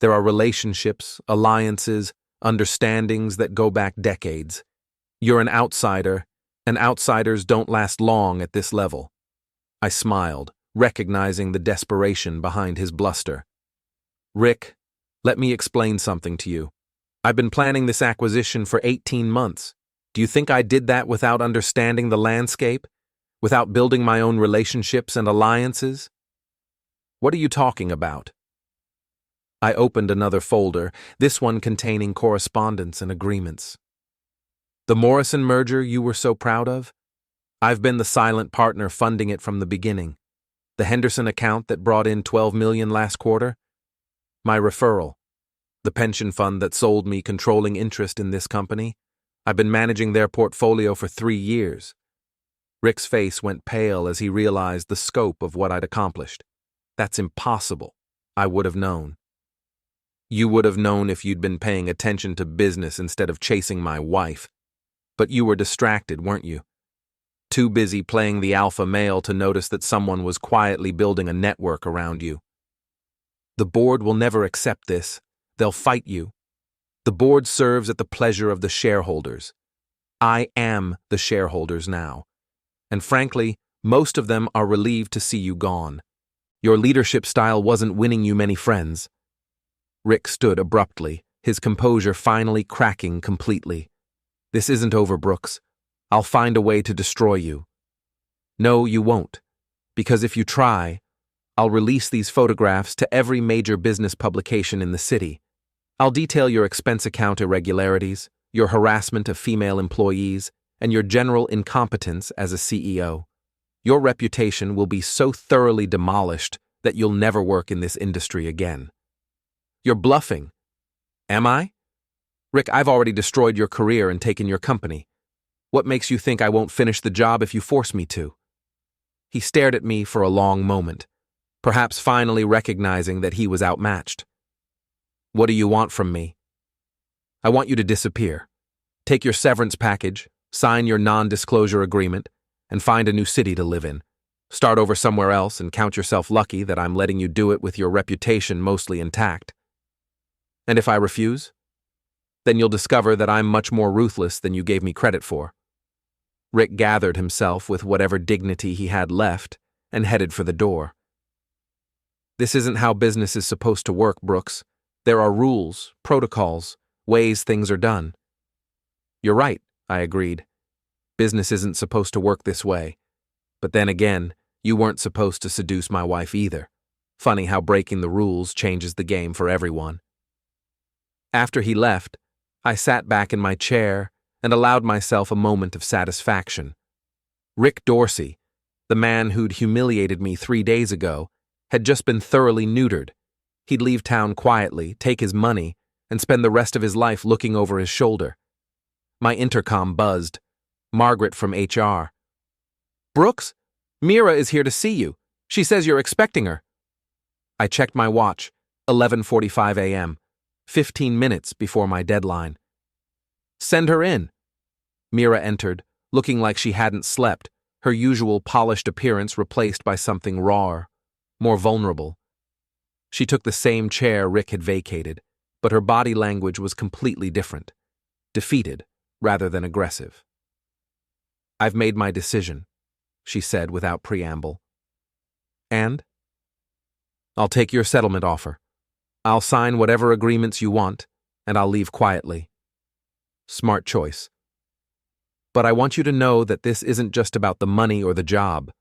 There are relationships, alliances, understandings that go back decades. You're an outsider, and outsiders don't last long at this level. I smiled, recognizing the desperation behind his bluster. Rick, let me explain something to you. I've been planning this acquisition for 18 months. Do you think I did that without understanding the landscape? Without building my own relationships and alliances? What are you talking about? I opened another folder, this one containing correspondence and agreements. The Morrison merger you were so proud of? I've been the silent partner funding it from the beginning. The Henderson account that brought in $12 million last quarter? My referral. The pension fund that sold me controlling interest in this company? I've been managing their portfolio for 3 years. Rick's face went pale as he realized the scope of what I'd accomplished. That's impossible. I would have known. You would have known if you'd been paying attention to business instead of chasing my wife. But you were distracted, weren't you? Too busy playing the alpha male to notice that someone was quietly building a network around you. The board will never accept this. They'll fight you. The board serves at the pleasure of the shareholders. I am the shareholders now. And frankly, most of them are relieved to see you gone. Your leadership style wasn't winning you many friends. Rick stood abruptly, his composure finally cracking completely. This isn't over, Brooks. I'll find a way to destroy you. No, you won't. Because if you try, I'll release these photographs to every major business publication in the city. I'll detail your expense account irregularities, your harassment of female employees, and your general incompetence as a CEO. Your reputation will be so thoroughly demolished that you'll never work in this industry again. You're bluffing. Am I? Rick, I've already destroyed your career and taken your company. What makes you think I won't finish the job if you force me to? He stared at me for a long moment, perhaps finally recognizing that he was outmatched. What do you want from me? I want you to disappear. Take your severance package, sign your non-disclosure agreement, and find a new city to live in. Start over somewhere else and count yourself lucky that I'm letting you do it with your reputation mostly intact. And if I refuse? Then you'll discover that I'm much more ruthless than you gave me credit for. Rick gathered himself with whatever dignity he had left and headed for the door. This isn't how business is supposed to work, Brooks. There are rules, protocols, ways things are done. You're right, I agreed. Business isn't supposed to work this way. But then again, you weren't supposed to seduce my wife either. Funny how breaking the rules changes the game for everyone. After he left, I sat back in my chair and allowed myself a moment of satisfaction. Rick Dorsey, the man who'd humiliated me 3 days ago, had just been thoroughly neutered. He'd leave town quietly, take his money, and spend the rest of his life looking over his shoulder. My intercom buzzed. Margaret from HR. Brooks, Mira is here to see you. She says you're expecting her. I checked my watch, 11:45 a.m., 15 minutes before my deadline. Send her in. Mira entered, looking like she hadn't slept, her usual polished appearance replaced by something rawer, more vulnerable. She took the same chair Rick had vacated, but her body language was completely different, defeated rather than aggressive. I've made my decision, she said without preamble. And? I'll take your settlement offer. I'll sign whatever agreements you want, and I'll leave quietly. Smart choice. But I want you to know that this isn't just about the money or the job.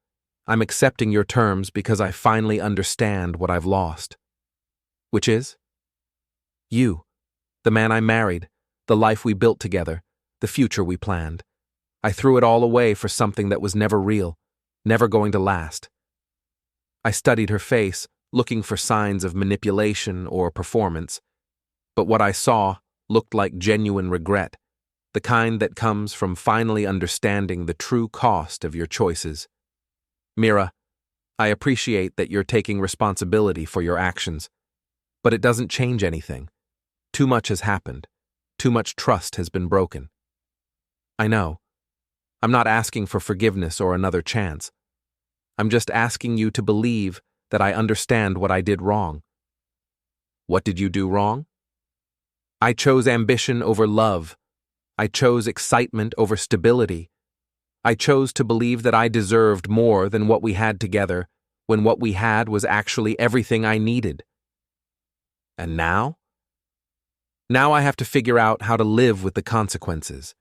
I'm accepting your terms because I finally understand what I've lost. Which is? You, the man I married, the life we built together, the future we planned. I threw it all away for something that was never real, never going to last. I studied her face, looking for signs of manipulation or performance, but what I saw looked like genuine regret, the kind that comes from finally understanding the true cost of your choices. Mira, I appreciate that you're taking responsibility for your actions, but it doesn't change anything. Too much has happened. Too much trust has been broken. I know. I'm not asking for forgiveness or another chance. I'm just asking you to believe that I understand what I did wrong. What did you do wrong? I chose ambition over love. I chose excitement over stability. I chose to believe that I deserved more than what we had together, when what we had was actually everything I needed. And now? Now I have to figure out how to live with the consequences,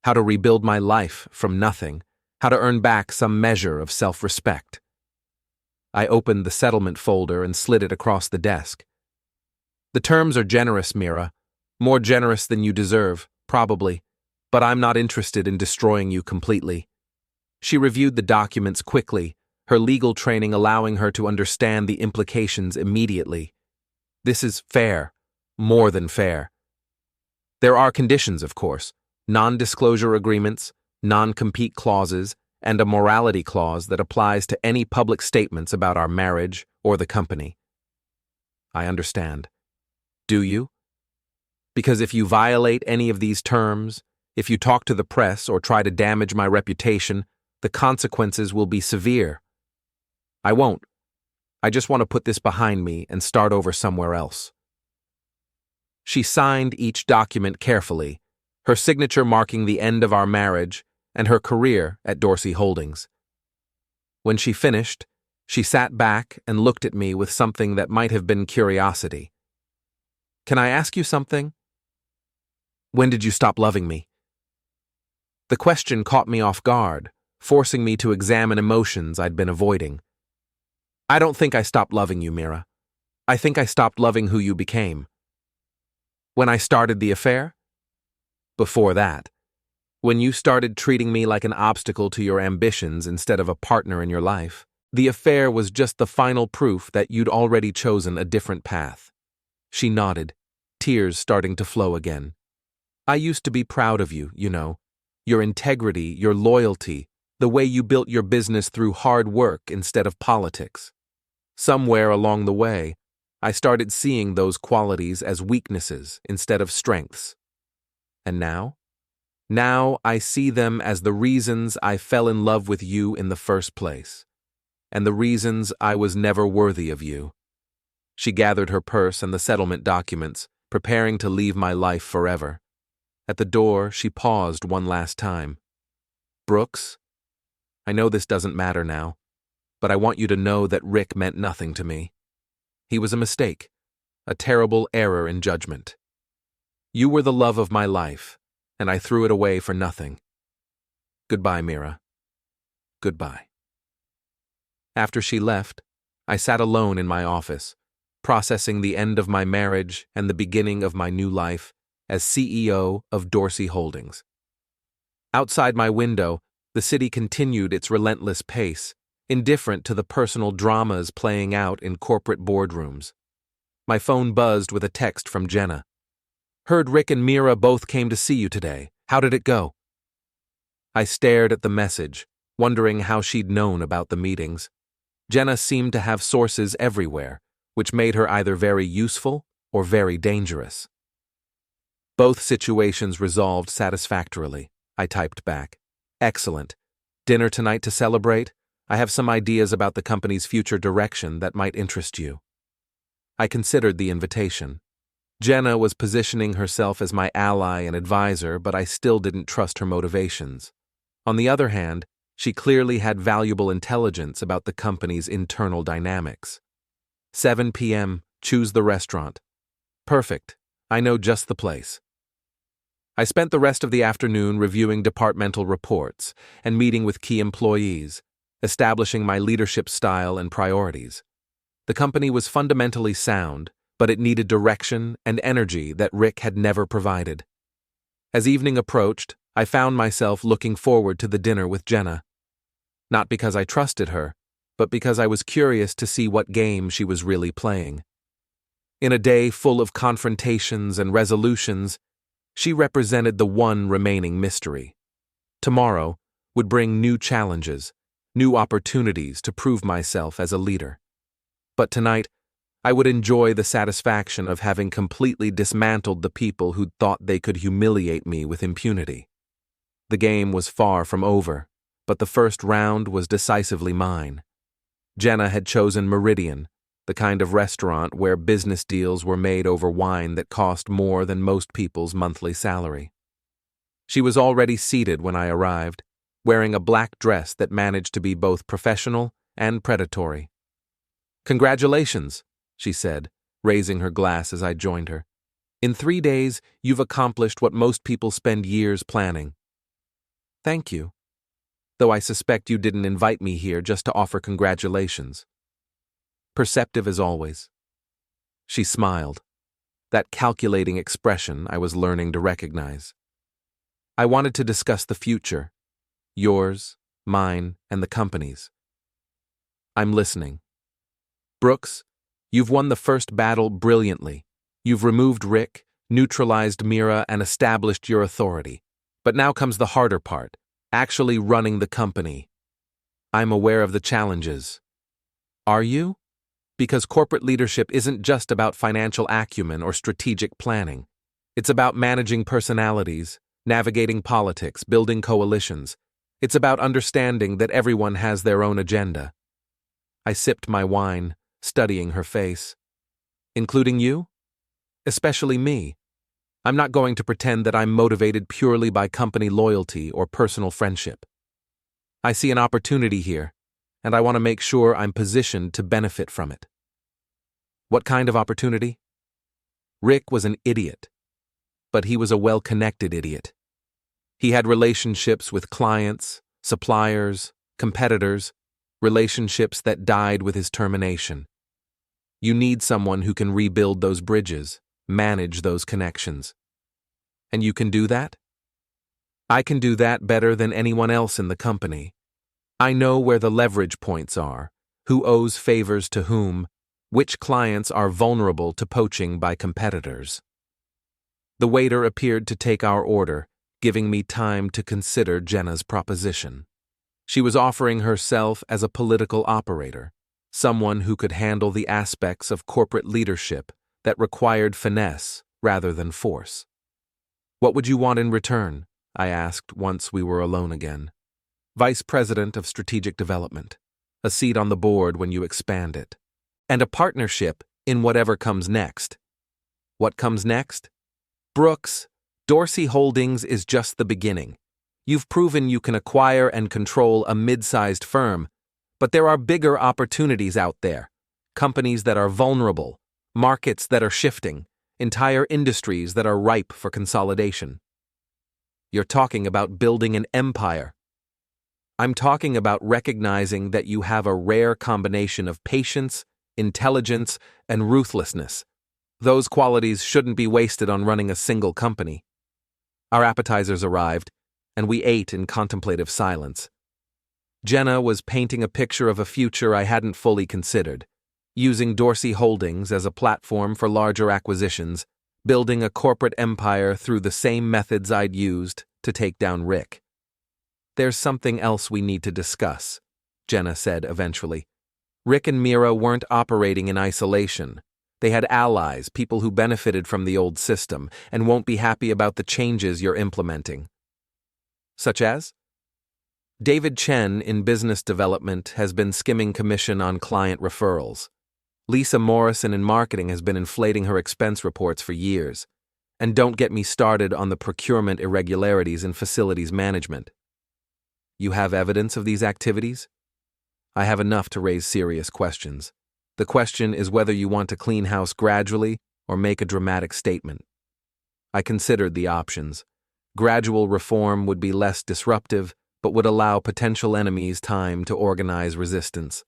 how to rebuild my life from nothing, how to earn back some measure of self-respect. I opened the settlement folder and slid it across the desk. The terms are generous, Mira. More generous than you deserve, probably, but I'm not interested in destroying you completely. She reviewed the documents quickly, her legal training allowing her to understand the implications immediately. This is fair, more than fair. There are conditions, of course, non-disclosure agreements, non-compete clauses, and a morality clause that applies to any public statements about our marriage or the company. I understand. Do you? Because if you violate any of these terms, if you talk to the press or try to damage my reputation, the consequences will be severe. I won't. I just want to put this behind me and start over somewhere else. She signed each document carefully, her signature marking the end of our marriage and her career at Dorsey Holdings. When she finished, she sat back and looked at me with something that might have been curiosity. Can I ask you something? When did you stop loving me? The question caught me off guard, forcing me to examine emotions I'd been avoiding. I don't think I stopped loving you, Mira. I think I stopped loving who you became. When I started the affair? Before that. When you started treating me like an obstacle to your ambitions instead of a partner in your life. The affair was just the final proof that you'd already chosen a different path. She nodded, tears starting to flow again. I used to be proud of you, you know. Your integrity, your loyalty, the way you built your business through hard work instead of politics. Somewhere along the way, I started seeing those qualities as weaknesses instead of strengths. And now? Now I see them as the reasons I fell in love with you in the first place, and the reasons I was never worthy of you. She gathered her purse and the settlement documents, preparing to leave my life forever. At the door, she paused one last time. Brooks, I know this doesn't matter now, but I want you to know that Rick meant nothing to me. He was a mistake, a terrible error in judgment. You were the love of my life, and I threw it away for nothing. Goodbye, Mira. Goodbye. After she left, I sat alone in my office, processing the end of my marriage and the beginning of my new life as CEO of Dorsey Holdings. Outside my window, the city continued its relentless pace, indifferent to the personal dramas playing out in corporate boardrooms. My phone buzzed with a text from Jenna. Heard Rick and Mira both came to see you today. How did it go? I stared at the message, wondering how she'd known about the meetings. Jenna seemed to have sources everywhere, which made her either very useful or very dangerous. Both situations resolved satisfactorily, I typed back. Excellent. Dinner tonight to celebrate? I have some ideas about the company's future direction that might interest you. I considered the invitation. Jenna was positioning herself as my ally and advisor, but I still didn't trust her motivations. On the other hand, she clearly had valuable intelligence about the company's internal dynamics. 7 p.m., choose the restaurant. Perfect. I know just the place. I spent the rest of the afternoon reviewing departmental reports and meeting with key employees, establishing my leadership style and priorities. The company was fundamentally sound, but it needed direction and energy that Rick had never provided. As evening approached, I found myself looking forward to the dinner with Jenna. Not because I trusted her, but because I was curious to see what game she was really playing. In a day full of confrontations and resolutions, she represented the one remaining mystery. Tomorrow would bring new challenges, new opportunities to prove myself as a leader. But tonight, I would enjoy the satisfaction of having completely dismantled the people who'd thought they could humiliate me with impunity. The game was far from over, but the first round was decisively mine. Jenna had chosen Meridian, the kind of restaurant where business deals were made over wine that cost more than most people's monthly salary. She was already seated when I arrived, wearing a black dress that managed to be both professional and predatory. Congratulations, she said, raising her glass as I joined her. In 3 days, you've accomplished what most people spend years planning. Thank you. Though I suspect you didn't invite me here just to offer congratulations. Perceptive as always. She smiled, that calculating expression I was learning to recognize. I wanted to discuss the future, yours, mine, and the company's. I'm listening. Brooks, you've won the first battle brilliantly. You've removed Rick, neutralized Mira, and established your authority. But now comes the harder part, actually running the company. I'm aware of the challenges. Are you? Because corporate leadership isn't just about financial acumen or strategic planning. It's about managing personalities, navigating politics, building coalitions. It's about understanding that everyone has their own agenda. I sipped my wine, studying her face. Including you? Especially me. I'm not going to pretend that I'm motivated purely by company loyalty or personal friendship. I see an opportunity here, and I want to make sure I'm positioned to benefit from it. What kind of opportunity? Rick was an idiot, but he was a well-connected idiot. He had relationships with clients, suppliers, competitors, relationships that died with his termination. You need someone who can rebuild those bridges, manage those connections. And you can do that? I can do that better than anyone else in the company. I know where the leverage points are, who owes favors to whom, which clients are vulnerable to poaching by competitors. The waiter appeared to take our order, giving me time to consider Jenna's proposition. She was offering herself as a political operator, someone who could handle the aspects of corporate leadership that required finesse rather than force. What would you want in return? I asked once we were alone again. Vice President of Strategic Development, a seat on the board when you expand it, and a partnership in whatever comes next. What comes next? Brooks, Dorsey Holdings is just the beginning. You've proven you can acquire and control a mid-sized firm, but there are bigger opportunities out there. Companies that are vulnerable, markets that are shifting, entire industries that are ripe for consolidation. You're talking about building an empire. I'm talking about recognizing that you have a rare combination of patience, intelligence, and ruthlessness. Those qualities shouldn't be wasted on running a single company. Our appetizers arrived, and we ate in contemplative silence. Jenna was painting a picture of a future I hadn't fully considered, using Dorsey Holdings as a platform for larger acquisitions, building a corporate empire through the same methods I'd used to take down Rick. "There's something else we need to discuss," Jenna said eventually. "Rick and Mira weren't operating in isolation. They had allies, people who benefited from the old system, and won't be happy about the changes you're implementing." "Such as?" "David Chen in business development has been skimming commission on client referrals. Lisa Morrison in marketing has been inflating her expense reports for years. And don't get me started on the procurement irregularities in facilities management." "You have evidence of these activities?" "I have enough to raise serious questions. The question is whether you want to clean house gradually or make a dramatic statement." I considered the options. Gradual reform would be less disruptive, but would allow potential enemies time to organize resistance.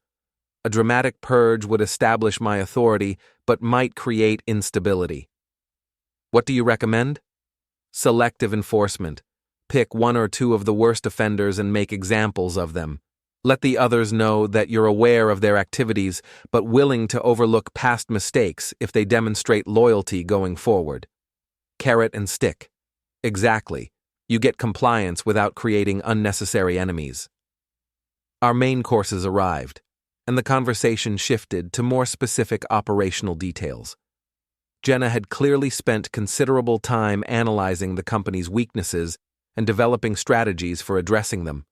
A dramatic purge would establish my authority, but might create instability. "What do you recommend?" "Selective enforcement. Pick one or two of the worst offenders and make examples of them. Let the others know that you're aware of their activities, but willing to overlook past mistakes if they demonstrate loyalty going forward. Carrot and stick. Exactly. You get compliance without creating unnecessary enemies." Our main courses arrived, and the conversation shifted to more specific operational details. Jenna had clearly spent considerable time analyzing the company's weaknesses and developing strategies for addressing them.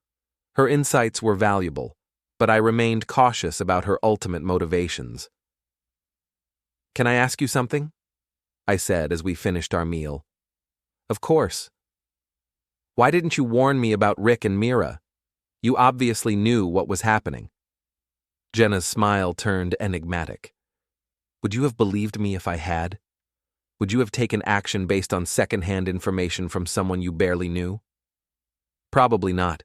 Her insights were valuable, but I remained cautious about her ultimate motivations. "Can I ask you something?" I said as we finished our meal. "Of course." "Why didn't you warn me about Rick and Mira? You obviously knew what was happening." Jenna's smile turned enigmatic. "Would you have believed me if I had? Would you have taken action based on second-hand information from someone you barely knew?" "Probably not."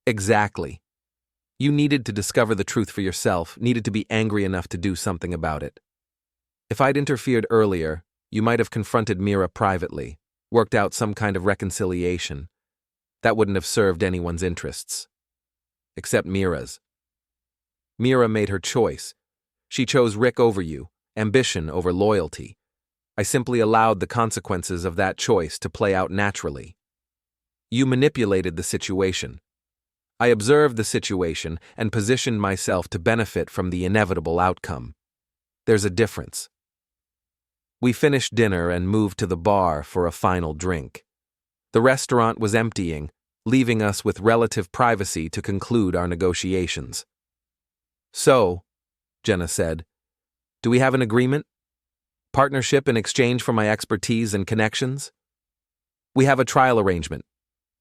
"Exactly. You needed to discover the truth for yourself, needed to be angry enough to do something about it. If I'd interfered earlier, you might have confronted Mira privately, worked out some kind of reconciliation. That wouldn't have served anyone's interests. Except Mira's. Mira made her choice. She chose Rick over you, ambition over loyalty. I simply allowed the consequences of that choice to play out naturally. You manipulated the situation. I observed the situation and positioned myself to benefit from the inevitable outcome. There's a difference." We finished dinner and moved to the bar for a final drink. The restaurant was emptying, leaving us with relative privacy to conclude our negotiations. "So," Jenna said, "do we have an agreement? Partnership in exchange for my expertise and connections?" "We have a trial arrangement.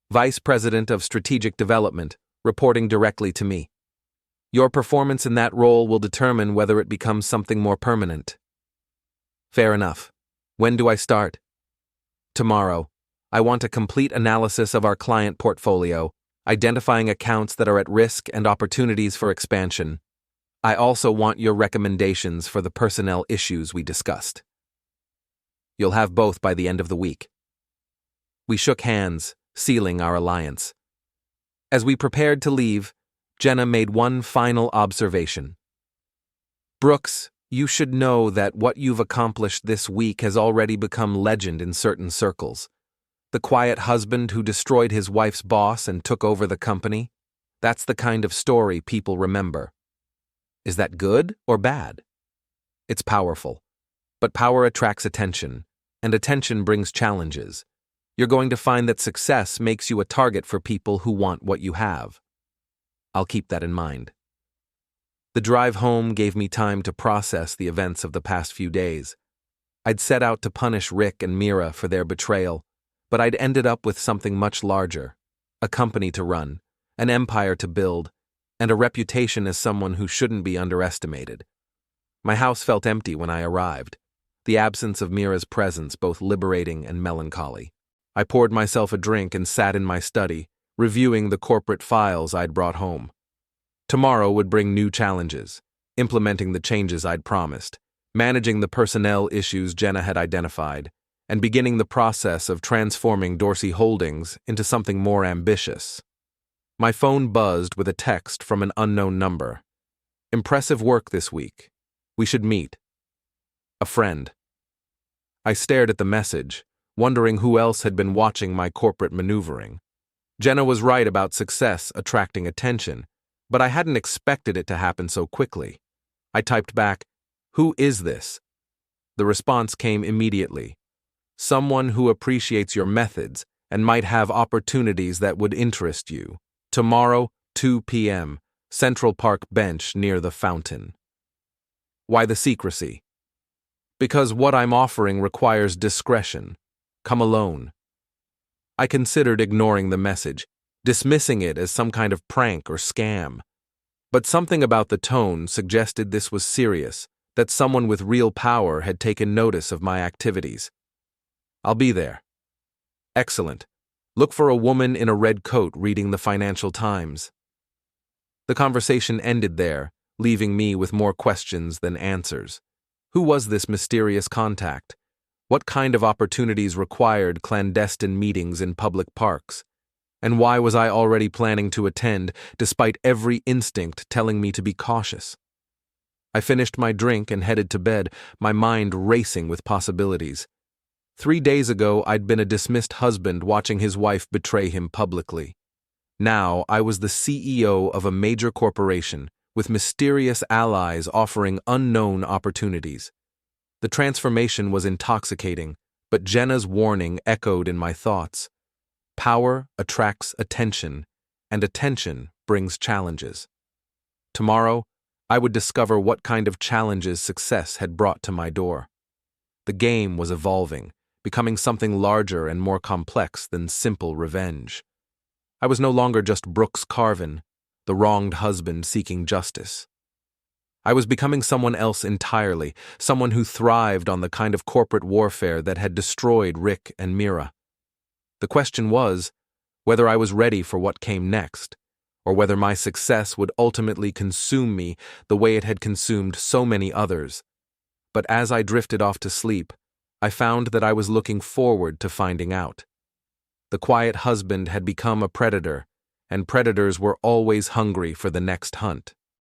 Vice President of Strategic Development, reporting directly to me. Your performance in that role will determine whether it becomes something more permanent." "Fair enough. When do I start?" "Tomorrow. I want a complete analysis of our client portfolio, identifying accounts that are at risk and opportunities for expansion. I also want your recommendations for the personnel issues we discussed." "You'll have both by the end of the week." We shook hands, sealing our alliance. As we prepared to leave, Jenna made one final observation. "Brooks, you should know that what you've accomplished this week has already become legend in certain circles. The quiet husband who destroyed his wife's boss and took over the company, that's the kind of story people remember. Is that good or bad? It's powerful. But power attracts attention, and attention brings challenges. you're going to find that success makes you a target for people who want what you have. I'll keep that in mind. The drive home gave me time to process the events of the past few days. I'd set out to punish Rick and Mira for their betrayal, but I'd ended up with something much larger: a company to run, an empire to build, and a reputation as someone who shouldn't be underestimated. My house felt empty when I arrived, the absence of Mira's presence both liberating and melancholy. I poured myself a drink and sat in my study, reviewing the corporate files I'd brought home. Tomorrow would bring new challenges: implementing the changes I'd promised, managing the personnel issues Jenna had identified, and beginning the process of transforming Dorsey Holdings into something more ambitious. My phone buzzed with a text from an unknown number. "Impressive work this week. We should meet. A friend." I stared at the message, wondering who else had been watching my corporate maneuvering. Jenna was right about success attracting attention, but I hadn't expected it to happen so quickly. I typed back, "Who is this?" The response came immediately: "Someone who appreciates your methods and might have opportunities that would interest you. Tomorrow, 2 p.m., Central Park bench near the fountain." Why the secrecy? Because what I'm offering requires discretion. Come alone. I considered ignoring the message, dismissing it as some kind of prank or scam. But something about the tone suggested this was serious, that someone with real power had taken notice of my activities. "I'll be there." "Excellent. Look for a woman in a red coat reading the Financial Times." The conversation ended there, leaving me with more questions than answers. Who was this mysterious contact? What kind of opportunities required clandestine meetings in public parks? And why was I already planning to attend, despite every instinct telling me to be cautious? I finished my drink and headed to bed, my mind racing with possibilities. 3 days ago, I'd been a dismissed husband watching his wife betray him publicly. Now, I was the CEO of a major corporation, with mysterious allies offering unknown opportunities. The transformation was intoxicating, but Jenna's warning echoed in my thoughts. Power attracts attention, and attention brings challenges. Tomorrow, I would discover what kind of challenges success had brought to my door. The game was evolving, becoming something larger and more complex than simple revenge. I was no longer just Brooks Carvin, the wronged husband seeking justice. I was becoming someone else entirely, someone who thrived on the kind of corporate warfare that had destroyed Rick and Mira. The question was whether I was ready for what came next, or whether my success would ultimately consume me the way it had consumed so many others. But as I drifted off to sleep, I found that I was looking forward to finding out. The quiet husband had become a predator, and predators were always hungry for the next hunt.